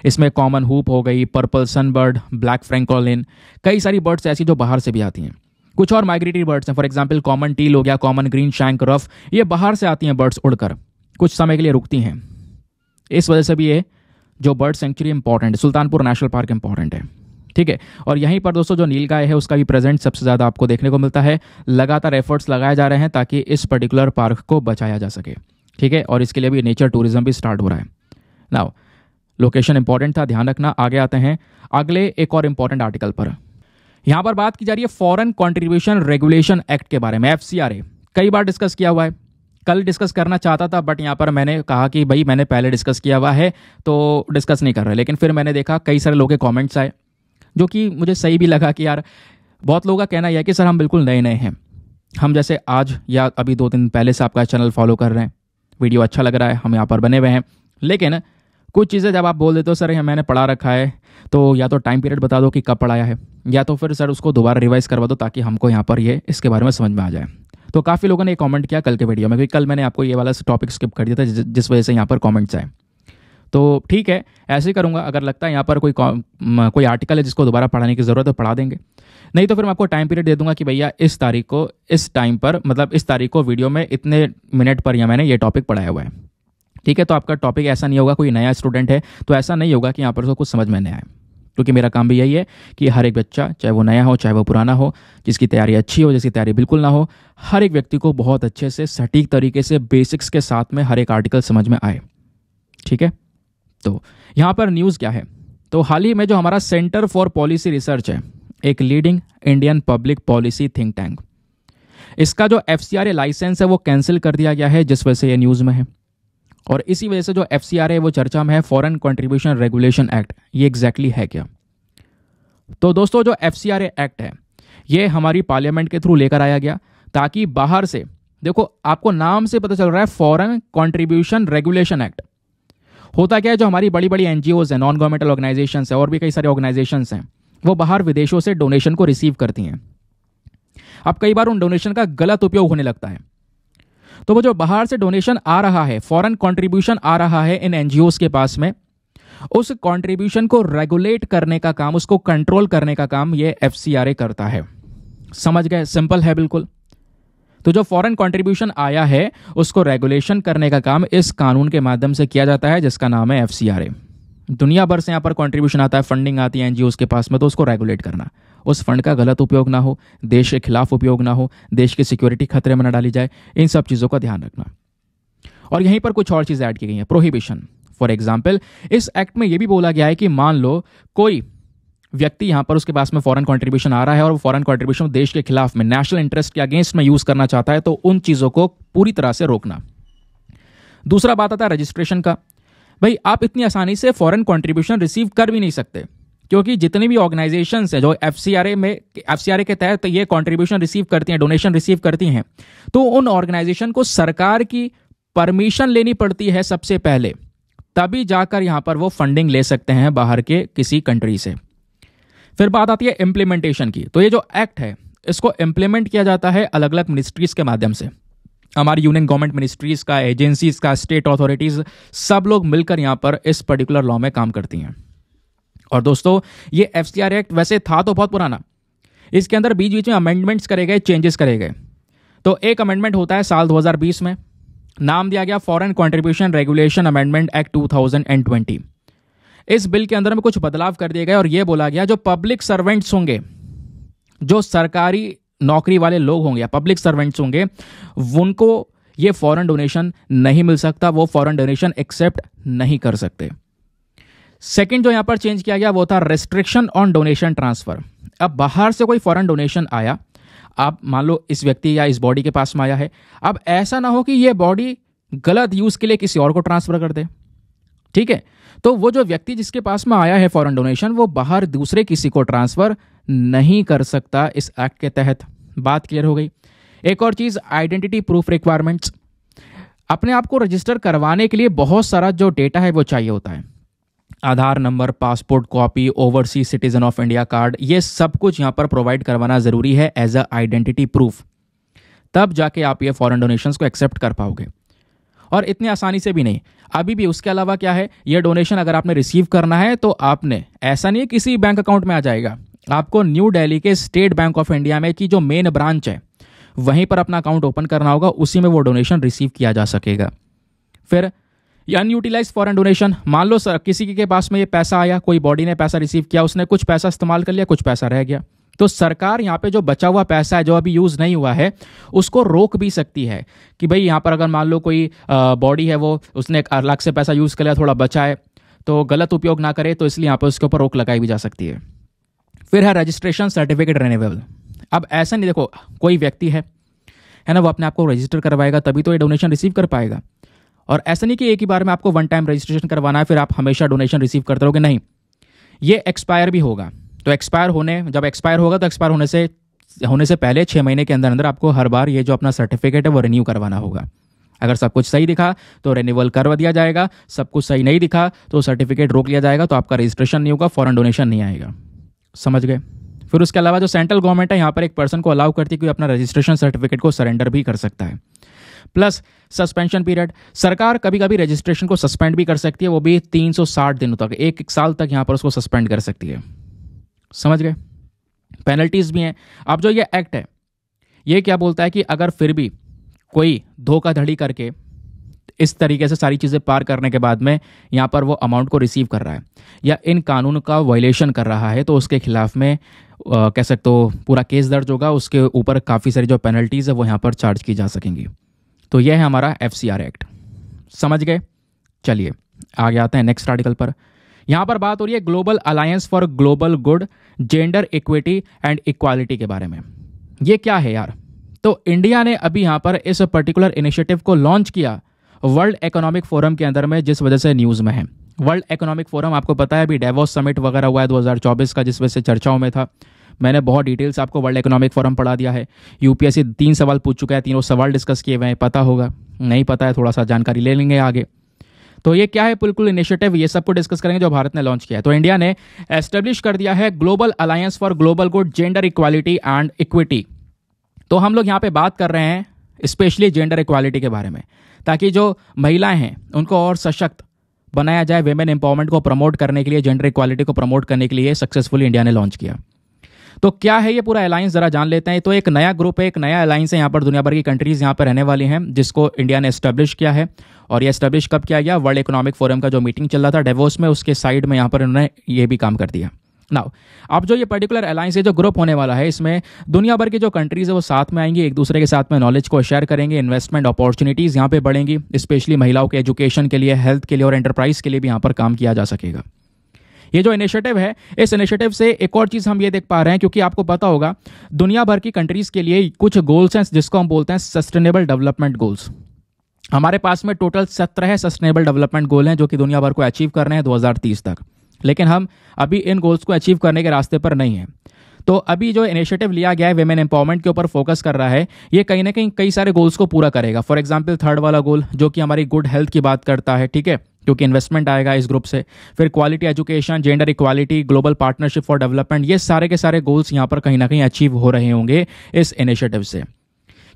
इसमें कॉमन हूप हो गई, पर्पल सनबर्ड, ब्लैक फ्रैंकोलिन, कई सारी बर्ड्स ऐसी जो बाहर से भी आती हैं। कुछ और माइग्रेटरी बर्ड्स हैं, फॉर एग्जांपल कॉमन टील हो गया, कॉमन ग्रीन शैंक रफ, ये बाहर से आती हैं बर्ड्स उड़कर, कुछ समय के लिए रुकती हैं। इस वजह से भी ये जो बर्ड सेंचुरी इंपॉर्टेंट है, सुल्तानपुर नेशनल पार्क इंपॉर्टेंट है, ठीक है। और यहीं पर दोस्तों जो नीलगाय है उसका भी प्रेजेंट सबसे ज़्यादा आपको देखने को मिलता है। लगातार एफर्ट्स लगाए जा रहे हैं ताकि इस पर्टिकुलर पार्क को बचाया जा सके, ठीक है। और इसके लिए भी नेचर टूरिज्म भी स्टार्ट हो रहा है। नाउ लोकेशन इंपॉर्टेंट था, ध्यान रखना। आगे आते हैं अगले एक और इंपॉर्टेंट आर्टिकल पर। यहां पर बात की जा रही है फॉरेन कंट्रीब्यूशन रेगुलेशन एक्ट के बारे में, FCRA। कई बार डिस्कस किया हुआ है, कल डिस्कस करना चाहता था बट यहां पर मैंने कहा कि भाई मैंने पहले डिस्कस किया हुआ है तो डिस्कस नहीं कर रहे। लेकिन फिर मैंने देखा कई सारे लोगों के कॉमेंट्स आए जो कि मुझे सही भी लगा कि यार बहुत लोगों का कहना यह है कि सर हम बिल्कुल नए नए हैं, हम जैसे आज या अभी 2 दिन पहले से आपका चैनल फॉलो कर रहे हैं, वीडियो अच्छा लग रहा है, हम यहाँ पर बने हुए हैं, लेकिन कुछ चीज़ें जब आप बोल देते हो सर ये मैंने पढ़ा रखा है, तो या तो टाइम पीरियड बता दो कि कब पढ़ाया है, या तो फिर सर उसको दोबारा रिवाइज करवा दो ताकि हमको यहाँ पर ये इसके बारे में समझ में आ जाए। तो काफ़ी लोगों ने कमेंट किया कल के वीडियो में, क्योंकि कल मैंने आपको ये वाला टॉपिक स्किप कर दिया था जिस वजह से यहाँ पर कमेंट्स आए। तो ठीक है, ऐसे ही करूँगा। अगर लगता है यहाँ पर कोई आर्टिकल है जिसको दोबारा पढ़ाने की ज़रूरत है तो पढ़ा देंगे, नहीं तो फिर मैं आपको टाइम पीरियड दे दूंगा कि भैया इस तारीख को इस टाइम पर, मतलब इस तारीख को वीडियो में इतने मिनट पर या मैंने ये टॉपिक पढ़ाया हुआ है, ठीक है। तो आपका टॉपिक ऐसा नहीं होगा, कोई नया स्टूडेंट है तो ऐसा नहीं होगा कि यहाँ पर उसको कुछ समझ में नहीं आए, क्योंकि मेरा काम भी यही है कि हर एक बच्चा, चाहे वो नया हो चाहे वो पुराना हो, जिसकी तैयारी अच्छी हो, जिसकी तैयारी बिल्कुल ना हो, हर एक व्यक्ति को बहुत अच्छे से सटीक तरीके से बेसिक्स के साथ में हर एक आर्टिकल समझ में आए, ठीक है। तो यहाँ पर न्यूज़ क्या है, तो हाल ही में जो हमारा सेंटर फॉर पॉलिसी रिसर्च है, एक leading Indian public policy think tank, इसका जो FCRA लाइसेंस है वो कैंसिल कर दिया गया है, जिस वजह से ये न्यूज़ में है। और इसी वजह से जो FCRA है वो चर्चा में है, फॉरेन कंट्रीब्यूशन रेगुलेशन एक्ट। ये एग्जैक्टली है क्या? तो दोस्तों जो FCRA एक्ट है ये हमारी पार्लियामेंट के थ्रू लेकर आया गया ताकि बाहर से, देखो आपको नाम से पता चल रहा है फॉरेन कंट्रीब्यूशन रेगुलेशन एक्ट। होता क्या है, जो हमारी बड़ी बड़ी NGOs हैं, नॉन गवर्नमेंटल ऑर्गेनाइजेशंस हैं और भी कई सारे ऑर्गेनाइजेशंस हैं, वो बाहर विदेशों से डोनेशन को रिसीव करती हैं। अब कई बार उन डोनेशन का गलत उपयोग होने लगता है, तो वो जो बाहर से डोनेशन आ रहा है, फॉरेन कंट्रीब्यूशन आ रहा है इन NGOs के पास में, उस कंट्रीब्यूशन को रेगुलेट करने का काम, उसको कंट्रोल करने का काम ये FCRA करता है। समझ गए? सिंपल है बिल्कुल। तो जो फॉरेन कंट्रीब्यूशन आया है उसको रेगुलेशन करने का काम इस कानून के माध्यम से किया जाता है, जिसका नाम है FCRA। दुनिया भर से यहाँ पर कंट्रीब्यूशन आता है, फंडिंग आती है NGOs के पास में, तो उसको रेगुलेट करना, उस फंड का गलत उपयोग ना हो, देश के खिलाफ उपयोग ना हो, देश की सिक्योरिटी खतरे में न डाली जाए, इन सब चीज़ों का ध्यान रखना। और यहीं पर कुछ और चीज़ें ऐड की गई हैं, प्रोहिबिशन। फॉर एग्जाम्पल इस एक्ट में यह भी बोला गया है कि मान लो कोई व्यक्ति यहाँ पर उसके पास में फॉरेन कंट्रीब्यूशन आ रहा है और वो फॉरेन कंट्रीब्यूशन देश के खिलाफ में, नेशनल इंटरेस्ट के अगेंस्ट में यूज़ करना चाहता है, तो उन चीज़ों को पूरी तरह से रोकना। दूसरा बात आता है रजिस्ट्रेशन का। भाई आप इतनी आसानी से फॉरेन कंट्रीब्यूशन रिसीव कर भी नहीं सकते, क्योंकि जितनी भी ऑर्गेनाइजेशंस है जो FCRA के तहत ये कंट्रीब्यूशन रिसीव करती हैं, डोनेशन रिसीव करती हैं, तो उन ऑर्गेनाइजेशन को सरकार की परमिशन लेनी पड़ती है सबसे पहले, तभी जाकर यहां पर वो फंडिंग ले सकते हैं बाहर के किसी कंट्री से। फिर बात आती है इम्प्लीमेंटेशन की। तो ये जो एक्ट है इसको इम्प्लीमेंट किया जाता है अलग अलग मिनिस्ट्रीज के माध्यम से। हमारी यूनियन गवर्नमेंट मिनिस्ट्रीज का, एजेंसीज का, स्टेट अथॉरिटीज, सब लोग मिलकर यहां पर इस पर्टिकुलर लॉ में काम करती हैं। और दोस्तों ये FCRA एक्ट वैसे था तो बहुत पुराना, इसके अंदर बीच बीच में अमेंडमेंट्स करे गए, चेंजेस करे गए। तो एक अमेंडमेंट होता है साल 2020 में, नाम दिया गया foreign contribution regulation amendment act 2020। इस बिल के अंदर में कुछ बदलाव कर दिए गए और यह बोला गया जो पब्लिक सर्वेंट्स होंगे, जो सरकारी नौकरी वाले लोग होंगे या पब्लिक सर्वेंट्स होंगे, उनको ये फॉरेन डोनेशन नहीं मिल सकता, वो फॉरेन डोनेशन एक्सेप्ट नहीं कर सकते। सेकंड जो यहां पर चेंज किया गया वो था रेस्ट्रिक्शन ऑन डोनेशन ट्रांसफर। अब बाहर से कोई फॉरेन डोनेशन आया, आप मान लो इस व्यक्ति या इस बॉडी के पास में आया है, अब ऐसा ना हो कि ये बॉडी गलत यूज के लिए किसी और को ट्रांसफर कर दे, ठीक है। तो वो जो व्यक्ति जिसके पास में आया है फॉरेन डोनेशन, वो बाहर दूसरे किसी को ट्रांसफर नहीं कर सकता इस एक्ट के तहत। बात क्लियर हो गई। एक और चीज, आइडेंटिटी प्रूफ रिक्वायरमेंट्स। अपने आप को रजिस्टर करवाने के लिए बहुत सारा जो डेटा है वो चाहिए होता है, Aadhaar number, passport copy, overseas citizen of India card, ये सब कुछ यहाँ पर प्रोवाइड करवाना जरूरी है एज अ आइडेंटिटी प्रूफ, तब जाके आप ये फॉरेन डोनेशंस को एक्सेप्ट कर पाओगे। और इतनी आसानी से भी नहीं, अभी भी उसके अलावा क्या है, ये डोनेशन अगर आपने रिसीव करना है तो आपने, ऐसा नहीं है किसी बैंक अकाउंट में आ जाएगा, आपको न्यू दिल्ली के स्टेट बैंक ऑफ इंडिया में की जो मेन ब्रांच है वहीं पर अपना अकाउंट ओपन करना होगा, उसी में वो डोनेशन रिसीव किया जा सकेगा। फिर अनयूटिलाइज फॉरेन डोनेशन, मान लो सर किसी के पास में ये पैसा आया, कोई बॉडी ने पैसा रिसीव किया, उसने कुछ पैसा इस्तेमाल कर लिया, कुछ पैसा रह गया, तो सरकार यहाँ पे जो बचा हुआ पैसा है जो अभी यूज़ नहीं हुआ है उसको रोक भी सकती है कि भाई यहाँ पर अगर मान लो कोई बॉडी है वो उसने 1 लाख से पैसा यूज़ कर लिया, थोड़ा बचा है, तो गलत उपयोग ना करे, तो इसलिए यहाँ पर उसके ऊपर रोक लगाई भी जा सकती है। फिर है रजिस्ट्रेशन सर्टिफिकेट रिन्यूएबल। अब ऐसा नहीं, देखो कोई व्यक्ति है ना, वो अपने आप को रजिस्टर करवाएगा तभी तो ये डोनेशन रिसीव कर पाएगा। और ऐसा नहीं कि एक ही बार में आपको 1 टाइम रजिस्ट्रेशन करवाना है फिर आप हमेशा डोनेशन रिसीव करते रहोगे, नहीं, ये एक्सपायर भी होगा। तो जब एक्सपायर होगा तो एक्सपायर होने से पहले 6 महीने के अंदर अंदर आपको हर बार ये जो अपना सर्टिफिकेट है वो रिन्यू करवाना होगा। अगर सब कुछ सही दिखा तो रिन्यूअल करवा दिया जाएगा, सब कुछ सही नहीं दिखा तो सर्टिफिकेट रोक लिया जाएगा, तो आपका रजिस्ट्रेशन नहीं होगा, फॉरेन डोनेशन नहीं आएगा। समझ गए। फिर उसके अलावा जो सेंट्रल गवर्नमेंट है यहाँ पर एक पर्सन को अलाउ करती है कि अपना रजिस्ट्रेशन सर्टिफिकेट को सरेंडर भी कर सकता है। प्लस सस्पेंशन पीरियड, सरकार कभी कभी रजिस्ट्रेशन को सस्पेंड भी कर सकती है, वो भी 360 दिनों तक, 1 साल तक यहाँ पर उसको सस्पेंड कर सकती है। समझ गए। पेनल्टीज भी हैं। अब जो ये एक्ट है ये क्या बोलता है कि अगर फिर भी कोई धोखाधड़ी करके इस तरीके से सारी चीज़ें पार करने के बाद में यहाँ पर वो अमाउंट को रिसीव कर रहा है या इन कानून का वायलेशन कर रहा है, तो उसके खिलाफ में कह सकते हो पूरा केस दर्ज होगा, उसके ऊपर काफ़ी सारी जो पेनल्टीज़ है वो यहाँ पर चार्ज की जा सकेंगी। तो यह है हमारा FCR एक्ट। समझ गए। चलिए आगे आते हैं नेक्स्ट आर्टिकल पर। यहाँ पर बात हो रही है global alliance for global good, gender equity and equality के बारे में। ये क्या है यार? तो इंडिया ने अभी यहाँ पर इस पर्टिकुलर इनिशिएटिव को लॉन्च किया वर्ल्ड इकोनॉमिक फोरम के अंदर में, जिस वजह से न्यूज़ में है। वर्ल्ड इकोनॉमिक फोरम आपको पता है अभी डेवोस समिट वगैरह हुआ है 2024 का, जिस वजह से चर्चाओं में था। मैंने बहुत डिटेल्स आपको वर्ल्ड इकोनॉमिक फोरम पढ़ा दिया है। यूपीएससी 3 सवाल पूछ चुका है, तीनों सवाल डिस्कस किए हुए हैं, पता होगा, नहीं पता है थोड़ा सा जानकारी ले लेंगे आगे। तो ये क्या है बिल्कुल इनिशिएटिव, ये सबको डिस्कस करेंगे जो भारत ने लॉन्च किया है। तो इंडिया ने एस्टेब्लिश कर दिया है global alliance for global good, gender equality and equity. तो हम लोग यहाँ पे बात कर रहे हैं स्पेशली जेंडर इक्वालिटी के बारे में, ताकि जो महिलाएं हैं उनको और सशक्त बनाया जाए। वेमेन एम्पावरमेंट को प्रमोट करने के लिए, जेंडर इक्वालिटी को प्रमोट करने के लिए सक्सेसफुली इंडिया ने लॉन्च किया। तो क्या है ये पूरा अलायंस, जरा जान लेते हैं। तो एक नया ग्रुप है, एक नया अलायंस है, यहाँ पर दुनिया भर की कंट्रीज यहाँ पर रहने वाली हैं, जिसको इंडिया ने एस्टेब्लिश किया है। और ये एस्टेब्लिश कब किया गया? वर्ल्ड इकोनॉमिक फोरम का जो मीटिंग चल रहा था डेवोस में, उसके साइड में यहाँ पर उन्होंने ये भी काम कर दिया। नाउ अब जो ये पर्टिकुलर अलायंस है, जो ग्रुप होने वाला है, इसमें दुनिया भर की जो कंट्रीज है वो साथ में आएंगी, एक दूसरे के साथ में नॉलेज को शेयर करेंगे, इन्वेस्टमेंट अपॉर्चुनिटीज़ यहाँ पे बढ़ेंगी, स्पेशली महिलाओं के एजुकेशन के लिए, हेल्थ के लिए और एंटरप्राइज के लिए भी यहाँ पर काम किया जा सकेगा। ये जो इनिशिएटिव है, इस इनिशिएटिव से एक और चीज़ हम ये देख पा रहे हैं, क्योंकि आपको पता होगा दुनिया भर की कंट्रीज़ के लिए कुछ गोल्स हैं जिसको हम बोलते हैं सस्टेनेबल डेवलपमेंट गोल्स। हमारे पास में टोटल 17 सस्टेनेबल डेवलपमेंट गोल हैं जो कि दुनिया भर को अचीव करने हैं 2030 तक, लेकिन हम अभी इन गोल्स को अचीव करने के रास्ते पर नहीं हैं। तो अभी जो इनिशिएटिव लिया गया है वेमेन एम्पावरमेंट के ऊपर फोकस कर रहा है, ये कहीं ना कहीं कई सारे गोल्स को पूरा करेगा। फॉर एग्जांपल 3rd वाला गोल जो कि हमारी गुड हेल्थ की बात करता है, ठीक है, क्योंकि इन्वेस्टमेंट आएगा इस ग्रुप से। फिर quality education, gender equality, global partnership for development, ये सारे के सारे गोल्स यहाँ पर कहीं ना कहीं अचीव हो रहे होंगे इस इनिशिएटिव से,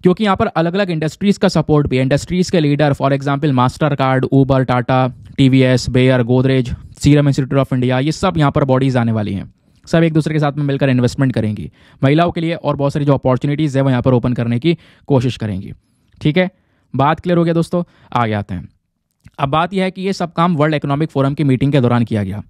क्योंकि यहाँ पर अलग अलग इंडस्ट्रीज का सपोर्ट भी है। इंडस्ट्रीज के leader for example master card, Uber, Tata, TVS, Bayer, Godrej, serum institute of India, ये सब यहाँ पर बॉडीज आने वाली हैं। सब एक दूसरे के साथ में मिलकर इन्वेस्टमेंट करेंगी महिलाओं के लिए, और बहुत सारी जो अपॉर्चुनिटीज़ है वो यहाँ पर ओपन करने की कोशिश करेंगी। ठीक है, बात क्लियर हो गया दोस्तों। आगे आते हैं। अब बात यह है कि ये सब काम वर्ल्ड इकोनॉमिक फोरम की मीटिंग के दौरान किया गया।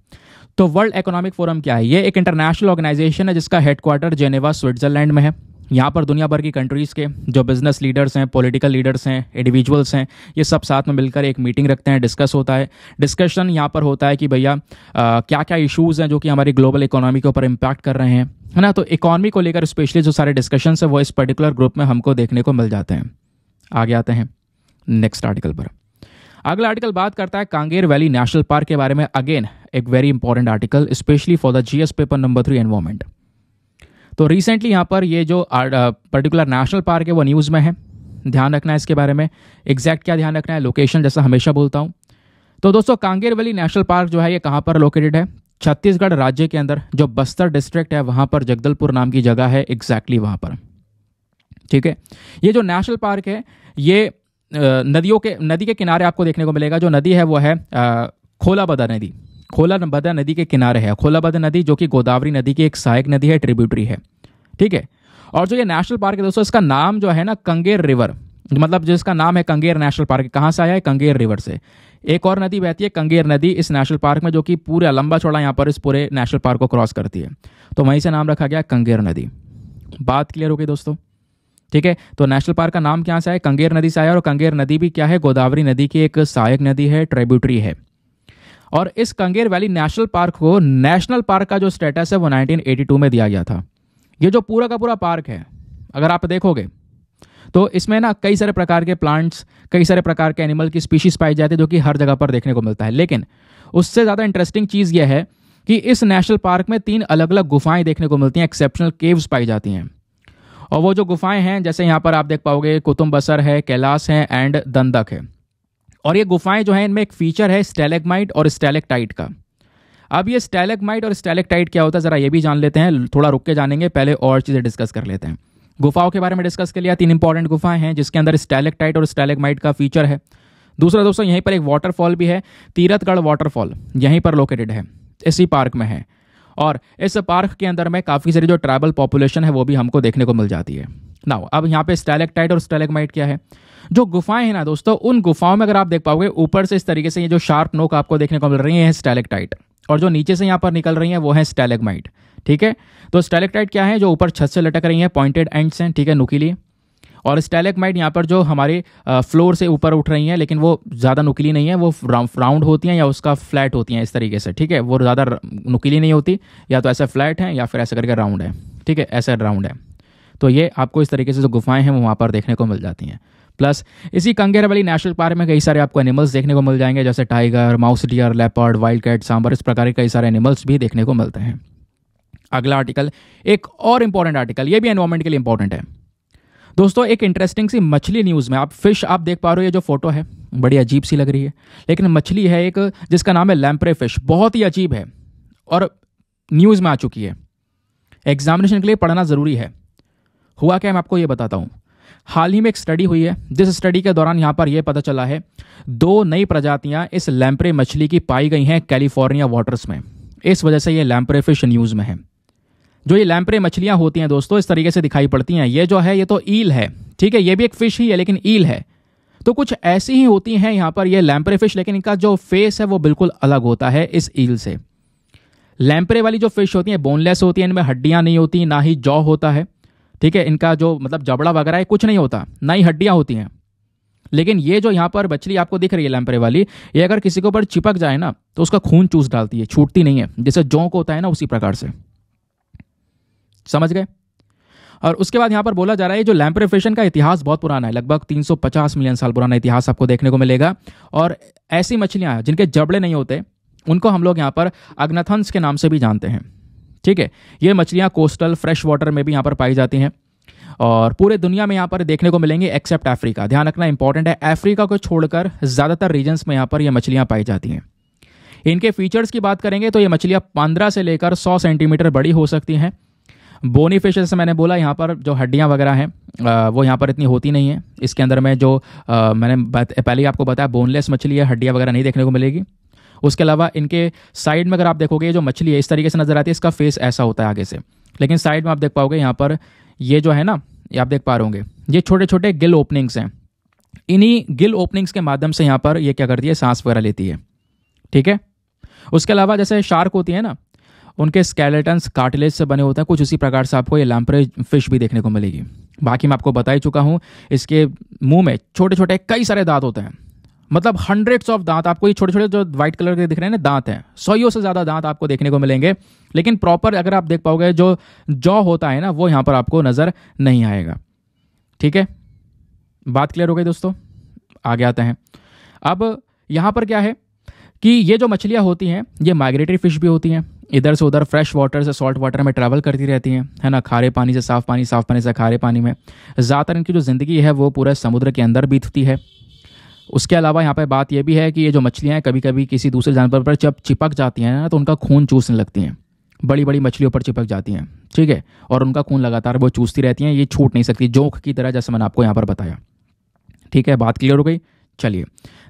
तो वर्ल्ड इकोनॉमिक फोरम क्या है? ये एक इंटरनेशनल ऑर्गेनाइजेशन है जिसका हेडक्वार्टर जेनेवा, स्विट्जरलैंड में है। यहाँ पर दुनिया भर की कंट्रीज़ के जो बिजनेस लीडर्स हैं, पॉलिटिकल लीडर्स हैं, इंडिविजुअल्स हैं, ये सब साथ में मिलकर एक मीटिंग रखते हैं, डिस्कस होता है। डिस्कशन यहाँ पर होता है कि भैया क्या क्या इश्यूज़ हैं जो कि हमारी ग्लोबल इकोनॉमी के ऊपर इम्पैक्ट कर रहे हैं, है ना। तो इकोनॉमी को लेकर स्पेशली जो सारे डिस्कशंस है वो इस पर्टिकुलर ग्रुप में हमको देखने को मिल जाते हैं। आगे आते हैं नेक्स्ट आर्टिकल पर। अगला आर्टिकल बात करता है कांगेर वैली नेशनल पार्क के बारे में। अगेन एक very important article, specially for the GS paper number 3 environment. तो रिसेंटली यहाँ पर ये जो पर्टिकुलर नेशनल पार्क है वो न्यूज़ में है, ध्यान रखना है इसके बारे में। एग्जैक्ट क्या ध्यान रखना है? लोकेशन, जैसा हमेशा बोलता हूँ। तो दोस्तों कांगेर वैली नेशनल पार्क जो है ये कहाँ पर लोकेटेड है? छत्तीसगढ़ राज्य के अंदर जो बस्तर डिस्ट्रिक्ट है वहाँ पर जगदलपुर नाम की जगह है, एग्जैक्टली वहाँ पर। ठीक है, ये जो नेशनल पार्क है ये नदी के किनारे आपको देखने को मिलेगा। जो नदी है वो है खोलाबदा नदी। खोलाबदा नदी के किनारे है। खोलाबदा नदी जो कि गोदावरी नदी की एक सहायक नदी है, ट्रिब्यूटरी है, ठीक है। और जो ये नेशनल पार्क है दोस्तों, इसका नाम जो है ना कंगेर रिवर, मतलब जिसका नाम है कंगेर नेशनल पार्क, कहाँ से आया है? कंगेर रिवर से। एक और नदी बहती है कंगेर नदी इस नेशनल पार्क में, जो कि पूरा लंबा चौड़ा यहाँ पर इस पूरे नेशनल पार्क को क्रॉस करती है, तो वहीं से नाम रखा गया कंगेर नदी। बात क्लियर हो गई दोस्तों, ठीक है। तो नेशनल पार्क का नाम क्या से आया? कंगेर नदी से आया। और कंगेर नदी भी क्या है? गोदावरी नदी की एक सहायक नदी है, ट्रिब्यूटरी है। और इस कंगेर वैली नेशनल पार्क को नेशनल पार्क का जो स्टेटस है वो 1982 में दिया गया था। ये जो पूरा का पूरा पार्क है, अगर आप देखोगे तो इसमें ना कई सारे प्रकार के प्लांट्स, कई सारे प्रकार के एनिमल की स्पीशीज पाई जाती है, जो कि हर जगह पर देखने को मिलता है। लेकिन उससे ज़्यादा इंटरेस्टिंग चीज़ यह है कि इस नेशनल पार्क में 3 अलग अलग गुफाएं देखने को मिलती हैं, एक्सेप्शनल केव्स पाई जाती हैं। और वो जो गुफाएं हैं, जैसे यहाँ पर आप देख पाओगे, कुतुब बसर है, कैलाश है एंड दंदक है। और ये गुफाएं जो हैं, इनमें एक फीचर है स्टैलेग्माइट और स्टैलेक्टाइट का। अब ये स्टैलेग्माइट और स्टैलेक्टाइट क्या होता है, ज़रा ये भी जान लेते हैं। थोड़ा रुक के जानेंगे, पहले और चीज़ें डिस्कस कर लेते हैं। गुफाओं के बारे में डिस्कस कर लिया। 3 इंपॉर्टेंट गुफाएं हैं जिसके अंदर स्टैलेक्टाइट और स्टैलेग्माइट का फीचर है। दूसरा दोस्तों, यहीं पर एक वाटरफॉल भी है, तीरथगढ़ वाटरफॉल, यहीं पर लोकेटेड है, इसी पार्क में है। और इस पार्क के अंदर में काफ़ी सारी जो ट्राइबल पॉपुलेशन है वो भी हमको देखने को मिल जाती है। नाउ अब यहाँ पे स्टैलेक्टाइट और स्टैलेग्माइट क्या है? जो गुफाएं हैं ना दोस्तों, उन गुफाओं में अगर आप देख पाओगे, ऊपर से इस तरीके से ये जो शार्प नोक आपको देखने को मिल रही है स्टैलेक्टाइट, और जो नीचे से यहाँ पर निकल रही है वो है स्टैलेग्माइट, ठीक है। तो स्टैलेक्टाइट क्या है? जो ऊपर छत से लटक रही है, पॉइंटेड एंड्स हैं, ठीक है, नुकीली। और स्टैलेग्माइट यहाँ पर जो हमारे फ्लोर से ऊपर उठ रही हैं, लेकिन वो ज़्यादा नुकीली नहीं है, वो राउंड होती हैं या उसका फ्लैट होती हैं इस तरीके से, ठीक है। वो ज़्यादा नुकीली नहीं होती, या तो ऐसे फ्लैट है या फिर ऐसे करके राउंड है, ठीक है, ऐसा राउंड है। तो ये आपको इस तरीके से जो गुफाएं हैं वो वहाँ पर देखने को मिल जाती हैं। प्लस इसी कंगेर वैली नेशनल पार्क में कई सारे आपको एनिमल्स देखने को मिल जाएंगे, जैसे tiger, mouse deer, leopard, wild cat, sambar, इस प्रकार के कई सारे एनिमल्स भी देखने को मिलते हैं। अगला आर्टिकल, एक और इंपॉर्टेंट आर्टिकल, ये भी एनवायरमेंट के लिए इंपॉर्टेंट है दोस्तों। एक इंटरेस्टिंग सी मछली न्यूज़ में, आप फिश आप देख पा रहे हो, ये जो फोटो है बड़ी अजीब सी लग रही है, लेकिन मछली है एक जिसका नाम है लैम्प्रे फिश, बहुत ही अजीब है और न्यूज़ में आ चुकी है। एग्जामिनेशन के लिए पढ़ना ज़रूरी है। हुआ क्या, मैं आपको ये बताता हूँ। हाल ही में एक स्टडी हुई है, जिस स्टडी के दौरान यहाँ पर यह पता चला है 2 नई प्रजातियाँ इस लैम्प्रे मछली की पाई गई हैं कैलिफोर्निया वाटर्स में। इस वजह से ये लैम्प्रे फिश न्यूज़ में है। जो ये लैम्प्रे मछलियाँ होती हैं दोस्तों, इस तरीके से दिखाई पड़ती हैं। ये जो है ये तो ईल है, ठीक है, ये भी एक फिश ही है लेकिन ईल है। तो कुछ ऐसी ही होती हैं यहाँ पर ये लैम्प्रे फिश, लेकिन इनका जो फेस है वो बिल्कुल अलग होता है इस ईल से। लैम्प्रे वाली जो फिश होती हैं बोनलेस होती हैं, इनमें हड्डियाँ नहीं होती, ना ही जॉ होता है, ठीक है। इनका जो मतलब जबड़ा वगैरह है कुछ नहीं होता, ना ही हड्डियाँ होती हैं। लेकिन ये जो यहाँ पर मछली आपको दिख रही है लैम्प्रे वाली, ये अगर किसी के ऊपर चिपक जाए ना तो उसका खून चूस डालती है, छूटती नहीं है, जैसे जोंक होता है ना उसी प्रकार से, समझ गए। और उसके बाद यहाँ पर बोला जा रहा है जो लैम्प्रे फिश का इतिहास बहुत पुराना है, लगभग 350 मिलियन साल पुराना इतिहास आपको देखने को मिलेगा। और ऐसी मछलियाँ जिनके जबड़े नहीं होते उनको हम लोग यहाँ पर अग्नाथन्स के नाम से भी जानते हैं, ठीक है। ये मछलियाँ कोस्टल फ्रेश वाटर में भी यहाँ पर पाई जाती हैं और पूरे दुनिया में यहाँ पर देखने को मिलेंगे एक्सेप्ट अफ्रीका। ध्यान रखना इंपॉर्टेंट है, अफ्रीका को छोड़कर ज़्यादातर रीजन्स में यहाँ पर ये मछलियाँ पाई जाती हैं। इनके फीचर्स की बात करेंगे तो ये मछलियाँ 15 से लेकर 100 सेंटीमीटर बड़ी हो सकती हैं। बोनी फिश जैसे मैंने बोला, यहाँ पर जो हड्डियाँ वगैरह हैं वो यहाँ पर इतनी होती नहीं है। इसके अंदर में जो मैंने पहले ही आपको बताया बोनलेस मछली है, हड्डियाँ वगैरह नहीं देखने को मिलेगी। उसके अलावा इनके साइड में अगर आप देखोगे ये जो मछली है इस तरीके से नजर आती है, इसका फेस ऐसा होता है आगे से, लेकिन साइड में आप देख पाओगे यहाँ पर ये जो है ना, ये आप देख पा रहे होंगे, ये छोटे छोटे गिल ओपनिंग्स हैं। इन्हीं गिल ओपनिंग्स के माध्यम से यहाँ पर ये क्या करती है, सांस वगैरह लेती है, ठीक है। उसके अलावा जैसे शार्क होती है ना, उनके स्केलेटन्स कार्टिलेज से बने होते हैं, कुछ उसी प्रकार से आपको ये लैम्प्रे फिश भी देखने को मिलेगी। बाकी मैं आपको बता ही चुका हूँ, इसके मुंह में छोटे छोटे कई सारे दांत होते हैं, मतलब हंड्रेड्स ऑफ दांत। आपको ये छोटे छोटे जो व्हाइट कलर के दिख रहे हैं ना दांत हैं, 100 से ज़्यादा दांत आपको देखने को मिलेंगे। लेकिन प्रॉपर अगर आप देख पाओगे जो जॉ होता है ना वो यहाँ पर आपको नज़र नहीं आएगा, ठीक है। बात क्लियर हो गई दोस्तों, आगे आते हैं। अब यहाँ पर क्या है कि ये जो मछलियाँ होती हैं ये माइग्रेटरी फिश भी होती हैं, इधर से उधर फ्रेश वाटर से सॉल्ट वाटर में ट्रैवल करती रहती हैं, है ना, खारे पानी से साफ पानी, साफ पानी से खारे पानी में। ज़्यादातर इनकी जो ज़िंदगी है वो पूरे समुद्र के अंदर बीतती है। उसके अलावा यहाँ पे बात यह भी है कि ये जो मछलियाँ हैं कभी कभी किसी दूसरे जानवर पर जब चिपक जाती हैं ना तो उनका खून चूसने लगती हैं, बड़ी बड़ी मछलियों पर चिपक जाती हैं, ठीक है, और उनका खून लगातार वो चूसती रहती हैं, ये छूट नहीं सकती, जोंक की तरह, जैसे मैंने आपको यहाँ पर बताया, ठीक है। बात क्लियर हो गई, चलिए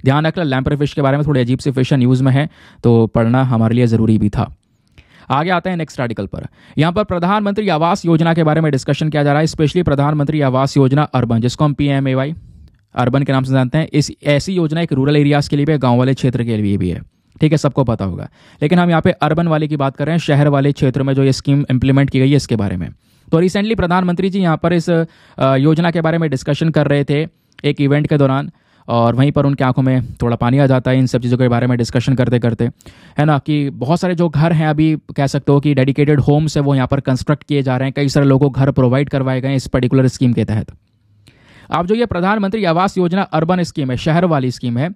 ध्यान रखना, लैम्प्रे फिश के बारे में थोड़ी अजीब सी फिश न्यूज़ में है, तो पढ़ना हमारे लिए ज़रूरी भी था। आगे आते हैं नेक्स्ट आर्टिकल पर। यहाँ पर प्रधानमंत्री आवास योजना के बारे में डिस्कशन किया जा रहा है, स्पेशली प्रधानमंत्री आवास योजना अर्बन, जिसको हम PMAY अर्बन के नाम से जानते हैं। इस ऐसी योजना एक रूरल एरियाज़ के लिए भी है, गाँव वाले क्षेत्र के लिए भी है, ठीक है, सबको पता होगा। लेकिन हम यहाँ पे अर्बन वाले की बात कर रहे हैं, शहर वाले क्षेत्र में जो ये स्कीम इंप्लीमेंट की गई है इसके बारे में। तो रिसेंटली प्रधानमंत्री जी यहाँ पर इस योजना के बारे में डिस्कशन कर रहे थे एक इवेंट के दौरान, और वहीं पर उनकी आंखों में थोड़ा पानी आ जाता है इन सब चीज़ों के बारे में डिस्कशन करते करते, है ना, कि बहुत सारे जो घर हैं अभी कह सकते हो कि डेडिकेटेड होम्स है वो यहाँ पर कंस्ट्रक्ट किए जा रहे हैं, कई सारे लोगों को घर प्रोवाइड करवाए गए इस पर्टिकुलर स्कीम के तहत। अब जो ये प्रधानमंत्री आवास योजना अर्बन स्कीम है, शहर वाली स्कीम है,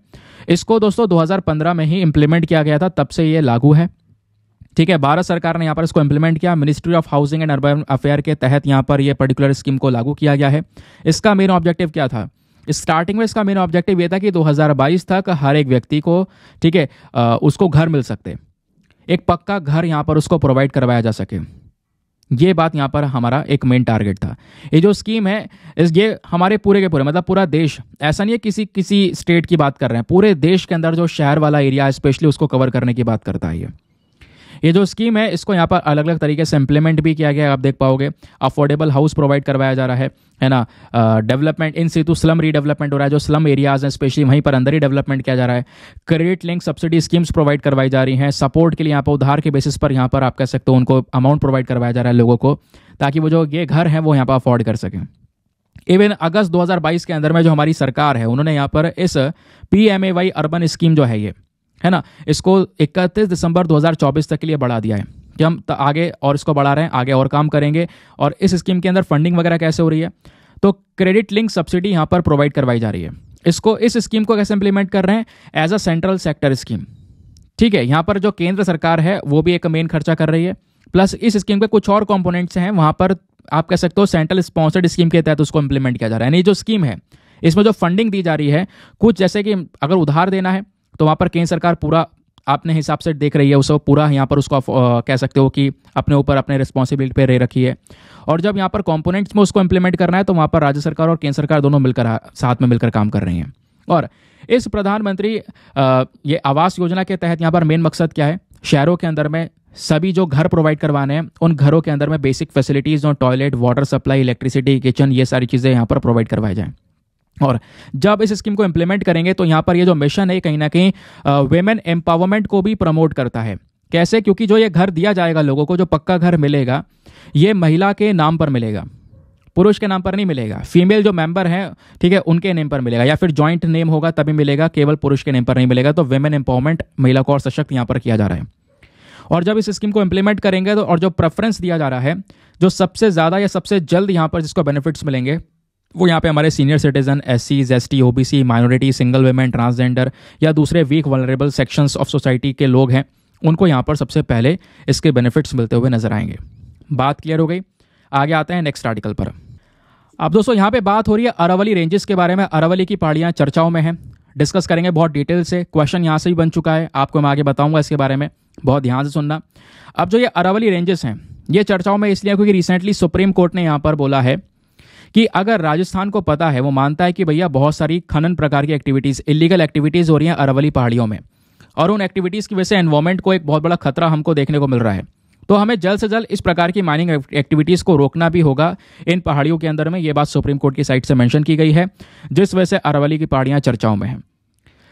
इसको दोस्तों 2015 में ही इंप्लीमेंट किया गया था, तब से ये लागू है, ठीक है। भारत सरकार ने यहाँ पर इसको इंप्लीमेंट किया, ministry of housing and urban affair के तहत यहाँ पर ये पर्टिकुलर स्कीम को लागू किया गया है। इसका मेन ऑब्जेक्टिव क्या था? स्टार्टिंग में इसका मेन ऑब्जेक्टिव ये था कि 2022 तक हर एक व्यक्ति को, ठीक है, उसको घर मिल सकते, एक पक्का घर यहाँ पर उसको प्रोवाइड करवाया जा सके। ये बात यहाँ पर हमारा एक मेन टारगेट था। ये जो स्कीम है ये हमारे पूरे के पूरे, मतलब पूरा देश, ऐसा नहीं है किसी स्टेट की बात कर रहे हैं, पूरे देश के अंदर जो शहर वाला एरिया है स्पेशली उसको कवर करने की बात करता है ये जो स्कीम है। इसको यहाँ पर अलग अलग तरीके से इंप्लीमेंट भी किया गया है, आप देख पाओगे। अफोर्डेबल हाउस प्रोवाइड करवाया जा रहा है ना, डेवलपमेंट इन सितु स्लम रीडेवलपमेंट हो रहा है, जो स्लम एरियाज हैं स्पेशली वहीं पर अंदर ही डेवलपमेंट किया जा रहा है। Credit link subsidy schemes provide करवाई जा रही हैं, सपोर्ट के लिए यहाँ पर उधार के बेसिस पर यहाँ पर आप कह सकते हो उनको अमाउंट प्रोवाइड करवाया जा रहा है लोगों को, ताकि वो जो ये घर हैं वो यहाँ पर अफोर्ड कर सकें। इवन अगस्त 2022 के अंदर में जो हमारी सरकार है उन्होंने यहाँ पर इस PMAY अर्बन स्कीम जो है ये, है ना, इसको 31 दिसंबर 2024 तक के लिए बढ़ा दिया है कि हम आगे और इसको बढ़ा रहे हैं, आगे और काम करेंगे। और इस स्कीम के अंदर फंडिंग वगैरह कैसे हो रही है, तो क्रेडिट लिंक सब्सिडी यहाँ पर प्रोवाइड करवाई जा रही है। इस स्कीम को कैसे इंप्लीमेंट कर रहे हैं? As a central sector scheme, ठीक है। यहाँ पर जो केंद्र सरकार है वो भी एक मेन खर्चा कर रही है, प्लस इस स्कीम के कुछ और कॉम्पोनेंट्स हैं वहाँ पर आप कह सकते हो सेंट्रल स्पॉन्सर्ड स्कीम के तहत उसको इंप्लीमेंट किया जा रहा है। यानी जो स्कीम है इसमें जो फंडिंग दी जा रही है, कुछ जैसे कि अगर उधार देना है तो वहाँ पर केंद्र सरकार पूरा अपने हिसाब से देख रही है, उसको पूरा यहाँ पर उसको कह सकते हो कि अपने ऊपर अपने रिस्पॉन्सिबिलिटी पे रह रखी है। और जब यहाँ पर कंपोनेंट्स में उसको इंप्लीमेंट करना है तो वहाँ पर राज्य सरकार और केंद्र सरकार दोनों मिलकर साथ में मिलकर काम कर रही हैं। और इस प्रधानमंत्री ये आवास योजना के तहत यहाँ पर मेन मकसद क्या है? शहरों के अंदर में सभी जो घर प्रोवाइड करवाने हैं उन घरों के अंदर में बेसिक फैसिलिटीज़ और toilet, water supply, electricity, kitchen, ये सारी चीज़ें यहाँ पर प्रोवाइड करवाई जाएँ। और जब इस स्कीम को इंप्लीमेंट करेंगे तो यहाँ पर ये जो मिशन है कहीं ना कहीं वेमेन एम्पावरमेंट को भी प्रमोट करता है। कैसे? क्योंकि जो ये घर दिया जाएगा लोगों को, जो पक्का घर मिलेगा, ये महिला के नाम पर मिलेगा, पुरुष के नाम पर नहीं मिलेगा। फीमेल जो मेंबर हैं, ठीक है, उनके नेम पर मिलेगा, या फिर जॉइंट नेम होगा तभी मिलेगा, केवल पुरुष के नेम पर नहीं मिलेगा। तो वेमेन एम्पावरमेंट, महिला को और सशक्त यहाँ पर किया जा रहा है। और जब इस स्कीम को इंप्लीमेंट करेंगे तो और जो प्रेफरेंस दिया जा रहा है, जो सबसे ज़्यादा या सबसे जल्द यहाँ पर जिसको बेनिफिट्स मिलेंगे वो यहाँ पे हमारे senior citizen, SCs, ST, OBC, minority, single women, transgender या दूसरे weak vulnerable sections of society के लोग हैं, उनको यहाँ पर सबसे पहले इसके बेनिफिट्स मिलते हुए नजर आएंगे। बात क्लियर हो गई? आगे आते हैं नेक्स्ट आर्टिकल पर। अब दोस्तों यहाँ पे बात हो रही है अरावली रेंजेस के बारे में। अरावली की पहाड़ियाँ चर्चाओं में हैं, डिस्कस करेंगे बहुत डिटेल से। क्वेश्चन यहाँ से भी बन चुका है, आपको मैं आगे बताऊँगा इसके बारे में, बहुत ध्यान से सुनना। अब जो ये अरावली रेंजेस हैं ये चर्चाओं में इसलिए क्योंकि रिसेंटली सुप्रीम कोर्ट ने यहाँ पर बोला है कि अगर राजस्थान को पता है, वो मानता है कि भैया बहुत सारी खनन प्रकार की एक्टिविटीज़, इलीगल एक्टिविटीज़ हो रही हैं अरावली पहाड़ियों में, और उन एक्टिविटीज़ की वजह से एनवायरमेंट को एक बहुत बड़ा खतरा हमको देखने को मिल रहा है, तो हमें जल्द से जल्द इस प्रकार की माइनिंग एक्टिविटीज़ को रोकना भी होगा इन पहाड़ियों के अंदर में। ये बात सुप्रीम कोर्ट की साइड से मेंशन की गई है, जिस वजह से अरावली की पहाड़ियाँ चर्चाओं में हैं।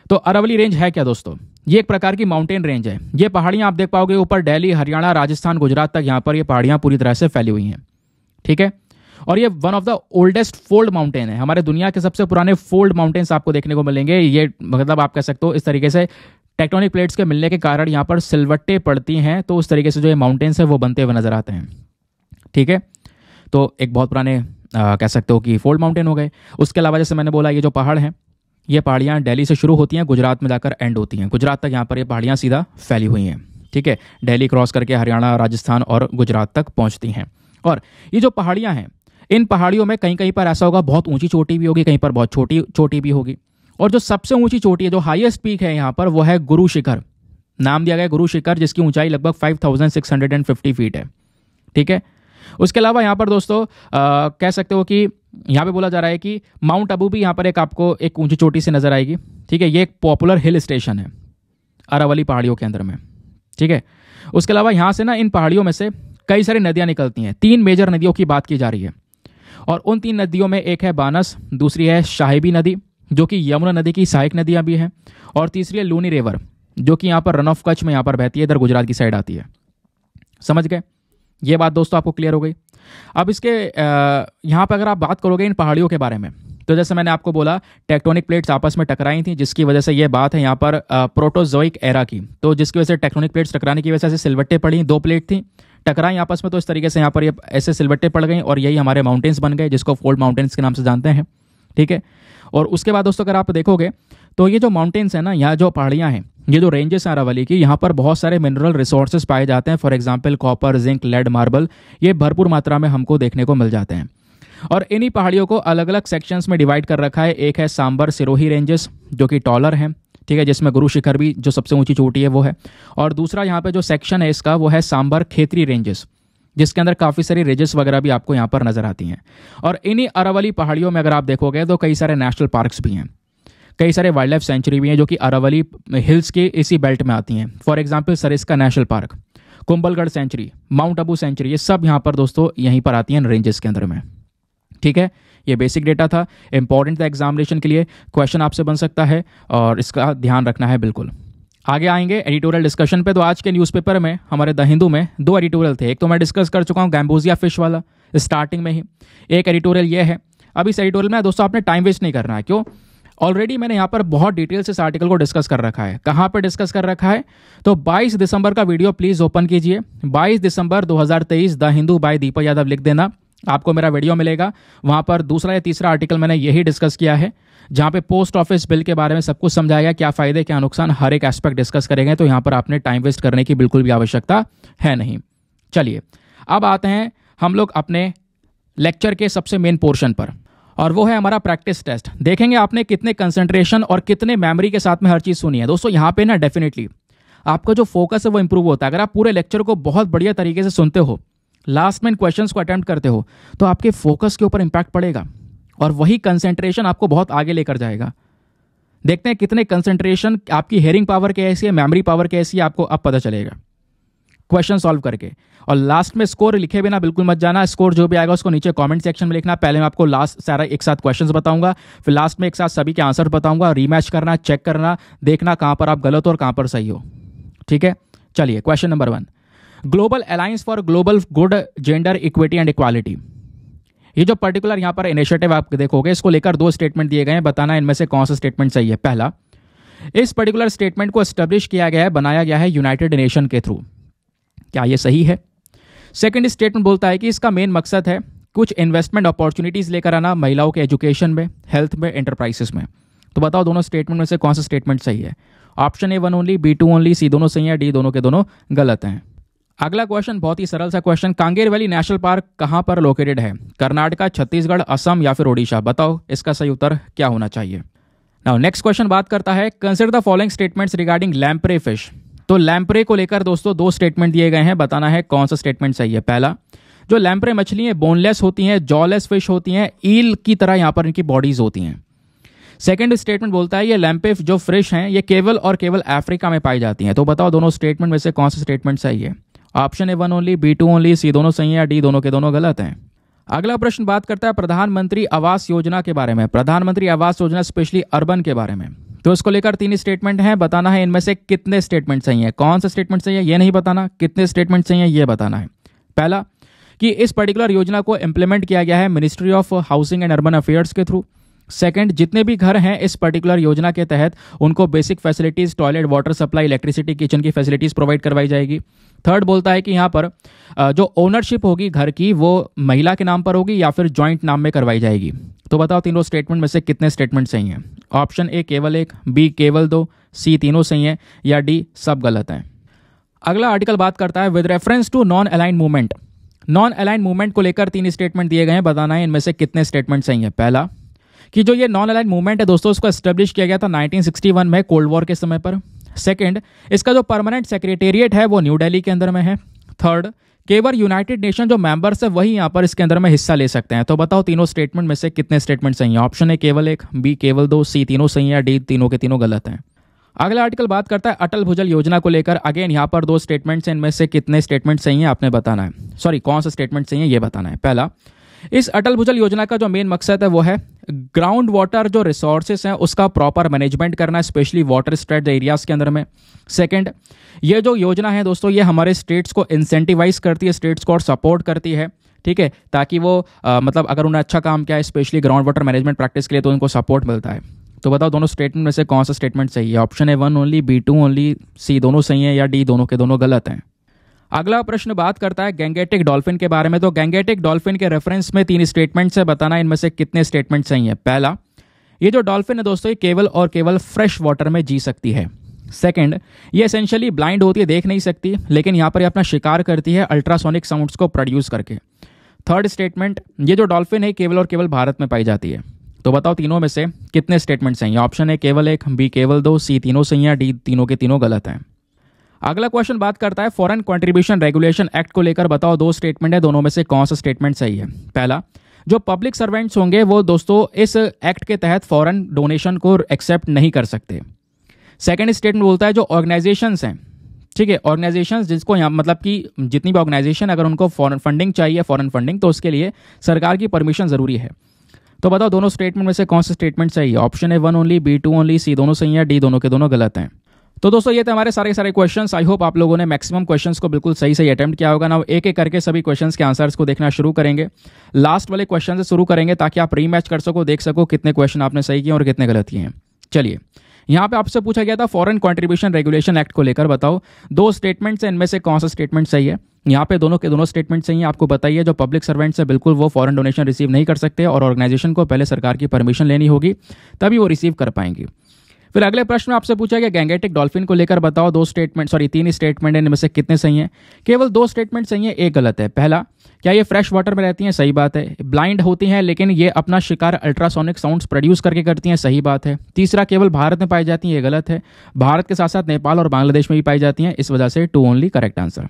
तो अरावली रेंज है क्या दोस्तों? ये एक प्रकार की माउंटेन रेंज है। ये पहाड़ियाँ आप देख पाओगे ऊपर दिल्ली, हरियाणा, राजस्थान, गुजरात तक यहाँ पर ये पहाड़ियाँ पूरी तरह से फैली हुई हैं, ठीक है। और ये one of the oldest fold mountain है, हमारे दुनिया के सबसे पुराने फोल्ड माउंटेन्स आपको देखने को मिलेंगे। ये मतलब आप कह सकते हो इस तरीके से टेक्टोनिक प्लेट्स के मिलने के कारण यहाँ पर सिलवट्टे पड़ती हैं, तो उस तरीके से जो ये माउंटेन्स है वो बनते हुए नजर आते हैं, ठीक है। तो एक बहुत पुराने कह सकते हो कि फोल्ड माउंटेन हो गए। उसके अलावा जैसे मैंने बोला, ये जो पहाड़ हैं, ये पहाड़ियाँ दिल्ली से शुरू होती हैं, गुजरात में जाकर एंड होती हैं। गुजरात तक यहाँ पर ये पहाड़ियाँ सीधा फैली हुई हैं, ठीक है। दिल्ली क्रॉस करके हरियाणा, राजस्थान और गुजरात तक पहुँचती हैं। और ये जो पहाड़ियाँ हैं, इन पहाड़ियों में कहीं कहीं पर ऐसा होगा बहुत ऊंची चोटी भी होगी, कहीं पर बहुत छोटी चोटी भी होगी। और जो सबसे ऊंची चोटी है, जो हाईएस्ट पीक है यहाँ पर, वो है गुरु शिखर। नाम दिया गया गुरु शिखर, जिसकी ऊंचाई लगभग 5650 फीट है, ठीक है। उसके अलावा यहाँ पर दोस्तों कह सकते हो कि यहाँ पे बोला जा रहा है कि माउंट अबू भी यहाँ पर एक आपको एक ऊंची चोटी से नजर आएगी। ठीक है, ये एक पॉपुलर हिल स्टेशन है अरावली पहाड़ियों के अंदर में। ठीक है, उसके अलावा यहाँ से ना इन पहाड़ियों में से कई सारी नदियाँ निकलती हैं। 3 मेजर नदियों की बात की जा रही है और उन 3 नदियों में एक है बानस, दूसरी है शाहिबी नदी जो कि यमुना नदी की सहायक नदियाँ भी हैं, और तीसरी है लूनी रिवर जो कि यहाँ पर रन ऑफ कच्छ में यहाँ पर बहती है, इधर गुजरात की साइड आती है। समझ गए? ये बात दोस्तों आपको क्लियर हो गई। अब इसके यहाँ पर अगर आप बात करोगे इन पहाड़ियों के बारे में, तो जैसे मैंने आपको बोला टेक्टोनिक प्लेट्स आपस में टकराई थी, जिसकी वजह से ये बात है यहाँ पर प्रोटोजोइक एरा की। तो जिसकी वजह से टेक्टोनिक प्लेट्स टकराने की वजह से सिलवट्टे पड़ी, 2 प्लेट थी टकराई आपस में, तो इस तरीके से यहाँ पर ये ऐसे सिलवट्टे पड़ गई और यही हमारे माउंटेन्स बन गए, जिसको फोल्ड माउंटेन्स के नाम से जानते हैं। ठीक है, और उसके बाद दोस्तों अगर आप देखोगे तो ये जो माउंटेन्स है ना, यहाँ जो पहाड़ियाँ हैं, ये जो रेंजेस हैं अरावली की, यहाँ पर बहुत सारे मिनरल रिसोर्सेज पाए जाते हैं। For example copper, zinc, lead, marble, ये भरपूर मात्रा में हमको देखने को मिल जाते हैं। और इन्हीं पहाड़ियों को अलग अलग सेक्शंस में डिवाइड कर रखा है। एक है सांबर सिरोही रेंजेस जो कि टॉलर हैं, ठीक है, जिसमें गुरु शिखर भी जो सबसे ऊंची चोटी है वो है। और दूसरा यहाँ पे जो सेक्शन है इसका वो है सांबर खेतरी रेंजेस, जिसके अंदर काफ़ी सारी रिजेस वगैरह भी आपको यहाँ पर नजर आती हैं। और इन्हीं अरावली पहाड़ियों में अगर आप देखोगे तो कई सारे नेशनल पार्क्स भी हैं, कई सारे वाइल्ड लाइफ सेंचुरी भी हैं जो कि अरावली हिल्स के इसी बेल्ट में आती हैं। For example Sariska national park, Kumbhalgarh sanctuary, mount Abu sanctuary, ये सब यहाँ पर दोस्तों यहीं पर आती हैं रेंजेस के अंदर में। ठीक है, ये बेसिक डेटा था, इंपॉर्टेंट था एग्जामिनेशन के लिए, क्वेश्चन आपसे बन सकता है और इसका ध्यान रखना है बिल्कुल। आगे आएंगे एडिटोरियल डिस्कशन पे। तो आज के न्यूज़पेपर में हमारे द हिंदू में 2 एडिटोरियल थे। एक तो मैं डिस्कस कर चुका हूँ गैम्बोजिया फिश वाला स्टार्टिंग में ही, एक एडिटोरियल ये है। अब इस एडिटोरियल में दोस्तों आपने टाइम वेस्ट नहीं करना है, क्यों? ऑलरेडी मैंने यहाँ पर बहुत डिटेल से इस आर्टिकल को डिस्कस कर रखा है। कहाँ पर डिस्कस कर रखा है? तो 22 दिसंबर का वीडियो प्लीज ओपन कीजिए। 22 दिसंबर 2023 द हिंदू बाय दीपक यादव लिख देना, आपको मेरा वीडियो मिलेगा। वहाँ पर दूसरा या तीसरा आर्टिकल मैंने यही डिस्कस किया है, जहाँ पे पोस्ट ऑफिस बिल के बारे में सब कुछ समझाया, क्या फायदे क्या नुकसान, हर एक एस्पेक्ट डिस्कस करेंगे। तो यहाँ पर आपने टाइम वेस्ट करने की बिल्कुल भी आवश्यकता है नहीं। चलिए अब आते हैं हम लोग अपने लेक्चर के सबसे मेन पोर्शन पर, और वो है हमारा प्रैक्टिस टेस्ट। देखेंगे आपने कितने कंसंट्रेशन और कितने मेमोरी के साथ में हर चीज़ सुनी है। दोस्तों यहाँ पे ना डेफिनेटली आपका जो फोकस है वो इंप्रूव होता है। अगर आप पूरे लेक्चर को बहुत बढ़िया तरीके से सुनते हो, लास्ट में इन क्वेश्चंस को अटेम्प्ट करते हो, तो आपके फोकस के ऊपर इंपैक्ट पड़ेगा और वही कंसंट्रेशन आपको बहुत आगे लेकर जाएगा। देखते हैं कितने कंसंट्रेशन, आपकी हेयरिंग पावर कैसी है, मेमोरी पावर कैसी है, आपको अब पता चलेगा क्वेश्चन सॉल्व करके। और लास्ट में स्कोर लिखे बिना बिल्कुल मत जाना। स्कोर जो भी आएगा उसको नीचे कमेंट सेक्शन में लिखना। पहले मैं आपको लास्ट सारा एक साथ क्वेश्चंस बताऊंगा, फिर लास्ट में एक साथ सभी के आंसर बताऊंगा। रीमैच करना, चेक करना, देखना कहां पर आप गलत हो और कहां पर सही हो। ठीक है, चलिए question number 1, global alliance for global good gender equity and equality. ये जो पर्टिकुलर यहाँ पर इनिशिएटिव आप देखोगे, इसको लेकर 2 स्टेटमेंट दिए गए हैं, बताना इनमें से कौन सा स्टेटमेंट सही है। पहला, इस पर्टिकुलर स्टेटमेंट को एस्टेब्लिश किया गया है, बनाया गया है यूनाइटेड नेशन के थ्रू। क्या ये सही है? सेकंड स्टेटमेंट बोलता है कि इसका मेन मकसद है कुछ इन्वेस्टमेंट अपॉर्चुनिटीज लेकर आना महिलाओं के एजुकेशन में, हेल्थ में, एंटरप्राइजेस में। तो बताओ दोनों स्टेटमेंट में से कौन सा स्टेटमेंट सही है? Option A 1 only, B 2 only, C दोनों सही है, डी दोनों के दोनों गलत हैं। अगला क्वेश्चन बहुत ही सरल सा question, Kanger valley national park कहां पर लोकेटेड है? कर्नाटका, छत्तीसगढ़, असम या फिर ओडिशा? बताओ इसका सही उत्तर क्या होना चाहिए। नाउ नेक्स्ट क्वेश्चन बात करता है, consider the following statements regarding lamprey fish. तो लैम्प्रे को लेकर दोस्तों 2 स्टेटमेंट दिए गए हैं, बताना है कौन सा स्टेटमेंट सही है। पहला, जो लैम्प्रे मछली है बोनलेस होती हैं, जॉलेस फिश होती हैं, ईल की तरह यहाँ पर इनकी बॉडीज होती हैं। सेकंड स्टेटमेंट बोलता है ये लैम्प्रे जो फिश हैं ये केवल और केवल अफ्रीका में पाई जाती हैं। तो बताओ दोनों स्टेटमेंट में से कौन सा स्टेटमेंट सही है? Option A 1 only, B 2 only, C दोनों सही है, या डी दोनों के दोनों गलत हैं। अगला प्रश्न बात करता है प्रधानमंत्री आवास योजना के बारे में। प्रधानमंत्री आवास योजना स्पेशली अर्बन के बारे में। तो इसको लेकर 3 स्टेटमेंट हैं, बताना है इनमें से कितने स्टेटमेंट सही है। कौन सा स्टेटमेंट सही है ये नहीं बताना, कितने स्टेटमेंट सही है ये बताना है। पहला, कि इस पर्टिकुलर योजना को इंप्लीमेंट किया गया है ministry of housing and urban affairs के थ्रू। सेकंड, जितने भी घर हैं इस पर्टिकुलर योजना के तहत उनको basic facilities, toilet, water supply, electricity, kitchen की फैसिलिटीज प्रोवाइड करवाई जाएगी। थर्ड बोलता है कि यहाँ पर जो ओनरशिप होगी घर की वो महिला के नाम पर होगी या फिर जॉइंट नाम में करवाई जाएगी। तो बताओ तीनों स्टेटमेंट में से कितने स्टेटमेंट सही हैं? ऑप्शन ए केवल 1, बी केवल 2, सी तीनों सही हैं, या डी सब गलत हैं। अगला आर्टिकल बात करता है with reference to non aligned movement. Non aligned movement को लेकर 3 स्टेटमेंट दिए गए हैं, बताना है इनमें से कितने स्टेटमेंट सही है। पहला, कि जो ये नॉन अलाइन मूवमेंट है दोस्तों उसको एस्टेब्लिश किया गया था 1961 में कोल्ड वॉर के समय पर। सेकंड, इसका जो परमानेंट सेक्रेटेरिएट है वो न्यू दिल्ली के अंदर में है। थर्ड, केवल यूनाइटेड नेशन जो मेंबर्स है वही यहाँ पर इसके अंदर में हिस्सा ले सकते हैं। तो बताओ तीनों स्टेटमेंट में से कितने स्टेटमेंट सही हैं? ऑप्शन है केवल एक, बी केवल दो, सी तीनों सही है, डी तीनों के तीनों गलत हैं। अगला आर्टिकल बात करता है अटल भुजल योजना को लेकर। अगेन यहाँ पर दो स्टेटमेंट्स हैं, इनमें से कितने स्टेटमेंट सही हैं आपने बताना है, सॉरी कौन सा स्टेटमेंट सही है ये बताना है। पहला, इस अटल भुजल योजना का जो मेन मकसद है वो है ग्राउंड वाटर जो रिसोर्सेस हैं उसका प्रॉपर मैनेजमेंट करना, स्पेशली वाटर स्ट्रेस्ड एरियाज के अंदर में। सेकंड, ये जो योजना है दोस्तों ये हमारे स्टेट्स को इंसेंटिवाइज करती है, स्टेट्स को और सपोर्ट करती है, ठीक है, ताकि वो मतलब अगर उन्हें अच्छा काम किया है specially ground water management practice के लिए तो उनको सपोर्ट मिलता है। तो बताओ दोनों स्टेटमेंट में से कौन सा स्टेटमेंट सही है? ऑप्शन है 1 ओनली, बी 2 ओनली, सी दोनों सही है या डी दोनों के दोनों गलत हैं। अगला प्रश्न बात करता है गैंगेटिक डॉल्फिन के बारे में। तो गैंगेटिक डॉल्फिन के रेफरेंस में 3 स्टेटमेंट्स है, बताना इनमें से कितने स्टेटमेंट सही है। पहला, ये जो डॉल्फिन है दोस्तों ये केवल और केवल फ्रेश वाटर में जी सकती है। सेकंड, ये एसेंशियली ब्लाइंड होती है, देख नहीं सकती, लेकिन यहाँ पर ये अपना शिकार करती है अल्ट्रासोनिक साउंड्स को प्रोड्यूस करके। थर्ड स्टेटमेंट, ये जो डॉल्फिन है केवल और केवल भारत में पाई जाती है। तो बताओ तीनों में से कितने स्टेटमेंट सही हैं? ऑप्शन है केवल एक, बी केवल दो, सी तीनों सही है, डी तीनों के तीनों गलत हैं। अगला क्वेश्चन बात करता है फॉरेन कंट्रीब्यूशन रेगुलेशन एक्ट को लेकर। बताओ दो स्टेटमेंट है, दोनों में से कौन सा स्टेटमेंट सही है? पहला, जो पब्लिक सर्वेंट्स होंगे वो दोस्तों इस एक्ट के तहत फॉरेन डोनेशन को एक्सेप्ट नहीं कर सकते। सेकंड स्टेटमेंट बोलता है जो ऑर्गेनाइजेशंस हैं, ठीक है, ऑर्गेनाइजेशंस जिसको यहाँ मतलब कि जितनी भी ऑर्गेनाइजेशन अगर उनको फॉरेन फंडिंग चाहिए, फॉरेन फंडिंग, तो उसके लिए सरकार की परमिशन जरूरी है। तो बताओ दोनों स्टेटमेंट में से कौन सा स्टेटमेंट सही है? ऑप्शन है 1 ओनली, बी 2 ओनली, सी दोनों सही है, डी दोनों के दोनों गलत हैं। तो दोस्तों ये थे हमारे सारे क्वेश्चंस। आई होप आप लोगों ने मैक्सिमम क्वेश्चंस को बिल्कुल सही अटेम्प्ट किया होगा ना। एक एक करके सभी क्वेश्चंस के आंसर्स को देखना शुरू करेंगे, लास्ट वाले क्वेश्चन से शुरू करेंगे ताकि आप रीमैच कर सको, देख सको कितने क्वेश्चन आपने सही किए और कितने गलत किए हैं। चलिए, यहाँ पे आपसे पूछा गया था फॉरेन कंट्रीब्यूशन रेगुलेशन एक्ट को लेकर। बताओ दो स्टेटमेंट्स हैं, इनमें से कौन सा स्टेटमेंट सही है? यहाँ पे दोनों के दोनों स्टेटमेंट सही हैं। आपको बताइए जो पब्लिक सर्वेंट्स है बिल्कुल वो फॉरेन डोनेशन रिसीव नहीं कर सकते और ऑर्गेनाइजेशन को पहले सरकार की परमिशन लेनी होगी तभी वो रिसीव कर पाएंगी। फिर अगले प्रश्न में आपसे पूछा गया गैंगेटिक डॉल्फिन को लेकर। बताओ दो स्टेटमेंट, सॉरी 3 स्टेटमेंट है, इनमें से कितने सही हैं? केवल 2 स्टेटमेंट सही हैं, एक गलत है। पहला, क्या ये फ्रेश वाटर में रहती हैं? सही बात है। ब्लाइंड होती हैं लेकिन ये अपना शिकार अल्ट्रासोनिक साउंड्स प्रोड्यूस करके करती हैं, सही बात है। तीसरा, केवल भारत में पाई जाती हैं, ये गलत है। भारत के साथ साथ नेपाल और बांग्लादेश में भी पाई जाती हैं, इस वजह से 2 ओनली करेक्ट आंसर।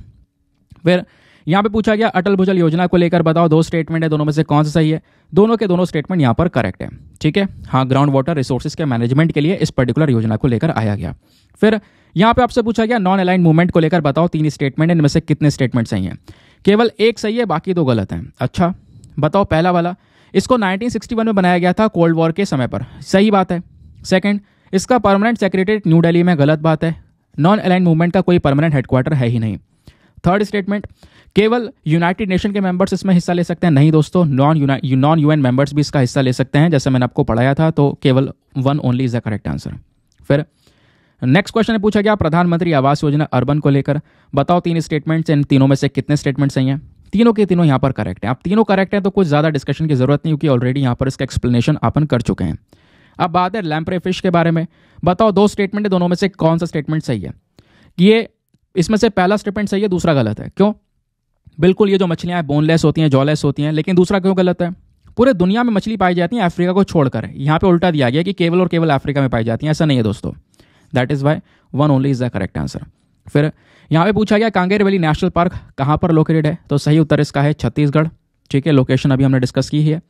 फिर यहाँ पे पूछा गया अटल भुजल योजना को लेकर। बताओ दो स्टेटमेंट है, दोनों में से कौन सा सही है? दोनों के दोनों स्टेटमेंट यहाँ पर करेक्ट है, ठीक है। हाँ, ग्राउंड वाटर रिसोर्सेज के मैनेजमेंट के लिए इस पर्टिकुलर योजना को लेकर आया गया। फिर यहाँ पे आपसे पूछा गया नॉन अलाइंड मूवमेंट को लेकर। बताओ 3 स्टेटमेंट है, इनमें से कितने स्टेटमेंट सही हैं? केवल एक सही है, बाकी 2 गलत हैं। अच्छा, बताओ पहला वाला, इसको 1961 में बनाया गया था कोल्ड वॉर के समय पर, सही बात है। सेकंड, इसका परमानेंट सेक्रेटरीट न्यू दिल्ली में, गलत बात है। नॉन अलाइंड मूवमेंट का कोई परमानेंट हेडक्वार्टर है ही नहीं। थर्ड स्टेटमेंट, केवल यूनाइटेड नेशन के मेंबर्स इसमें हिस्सा ले सकते हैं, नहीं दोस्तों, नॉन यूएन मेंबर्स भी इसका हिस्सा ले सकते हैं, जैसे मैंने आपको पढ़ाया था। तो केवल 1 only is the correct answer. फिर नेक्स्ट क्वेश्चन में पूछा गया प्रधानमंत्री आवास योजना अर्बन को लेकर। बताओ 3 स्टेटमेंट्स, इन तीनों में से कितने स्टेटमेंट सही हैं? तीनों के तीनों यहाँ पर करेक्ट है। आप तीनों करेक्ट हैं तो कुछ ज़्यादा डिस्कशन की जरूरत नहीं, क्योंकि ऑलरेडी यहाँ पर इसका एक्सप्लेनेशन अपन कर चुके हैं। अब बात है लैम्प्रे फिश के बारे में। बताओ दो स्टेटमेंट है, दोनों में से कौन सा स्टेटमेंट सही है? ये इसमें से पहला स्टेटमेंट सही है, दूसरा गलत है। क्यों? बिल्कुल, ये जो मछलियां बोनलेस होती हैं, जॉलेस होती हैं, लेकिन दूसरा क्यों गलत है? पूरे दुनिया में मछली पाई जाती है, अफ्रीका को छोड़कर। यहाँ पे उल्टा दिया गया कि केवल और केवल अफ्रीका में पाई जाती हैं, ऐसा नहीं है दोस्तों। That is why 1 only is the correct answer. फिर यहाँ पे पूछा गया कांगेर वैली नेशनल पार्क कहाँ पर लोकेटेड है? तो सही उत्तर इसका है छत्तीसगढ़, ठीक है। लोकेशन अभी हमने डिस्कस की है।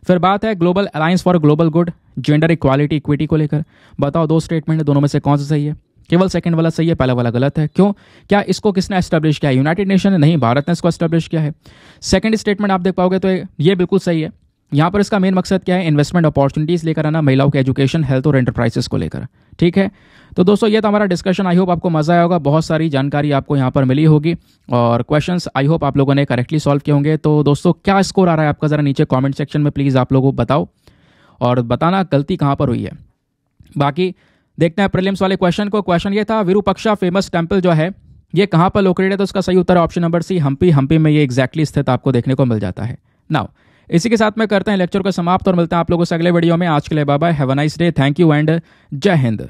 फिर बात है global alliance for global good gender equality equity को लेकर। बताओ दो स्टेटमेंट है, दोनों में से कौन सा सही है? केवल सेकंड वाला सही है, पहला वाला गलत है। क्यों? क्या इसको किसने एस्टेब्लिश किया है? यूनाइटेड नेशन ने नहीं, भारत ने इसको एस्टेब्लिश किया है। सेकंड स्टेटमेंट आप देख पाओगे तो ये बिल्कुल सही है। यहाँ पर इसका मेन मकसद क्या है? इन्वेस्टमेंट अपॉर्चुनिटीज लेकर आना, महिलाओं के एजुकेशन, हेल्थ और एंटरप्राइजेस को लेकर, ठीक है। तो दोस्तों ये था हमारा डिस्कशन। आई होप आपको मजा आया होगा, बहुत सारी जानकारी आपको यहाँ पर मिली होगी और क्वेश्चंस आई होप आप लोगों ने करेक्टली सॉल्व किए होंगे। तो दोस्तों क्या स्कोर आ रहा है आपका, जरा नीचे कॉमेंट सेक्शन में प्लीज़ आप लोगों को बताओ और बताना गलती कहाँ पर हुई है। बाकी देखते हैं प्रीलिम्स वाले क्वेश्चन को। क्वेश्चन ये था विरूपाक्षा फेमस टेम्पल जो है ये कहाँ पर लोकेटेड है? तो उसका सही उत्तर option number C, Hampi. Hampi में ये एग्जैक्टली स्थित आपको देखने को मिल जाता है। नाउ इसी के साथ में करते हैं लेक्चर को समाप्त और मिलते हैं आप लोगों से अगले वीडियो में। आज के लिए bye bye, have a nice day, thank you and Jai Hind.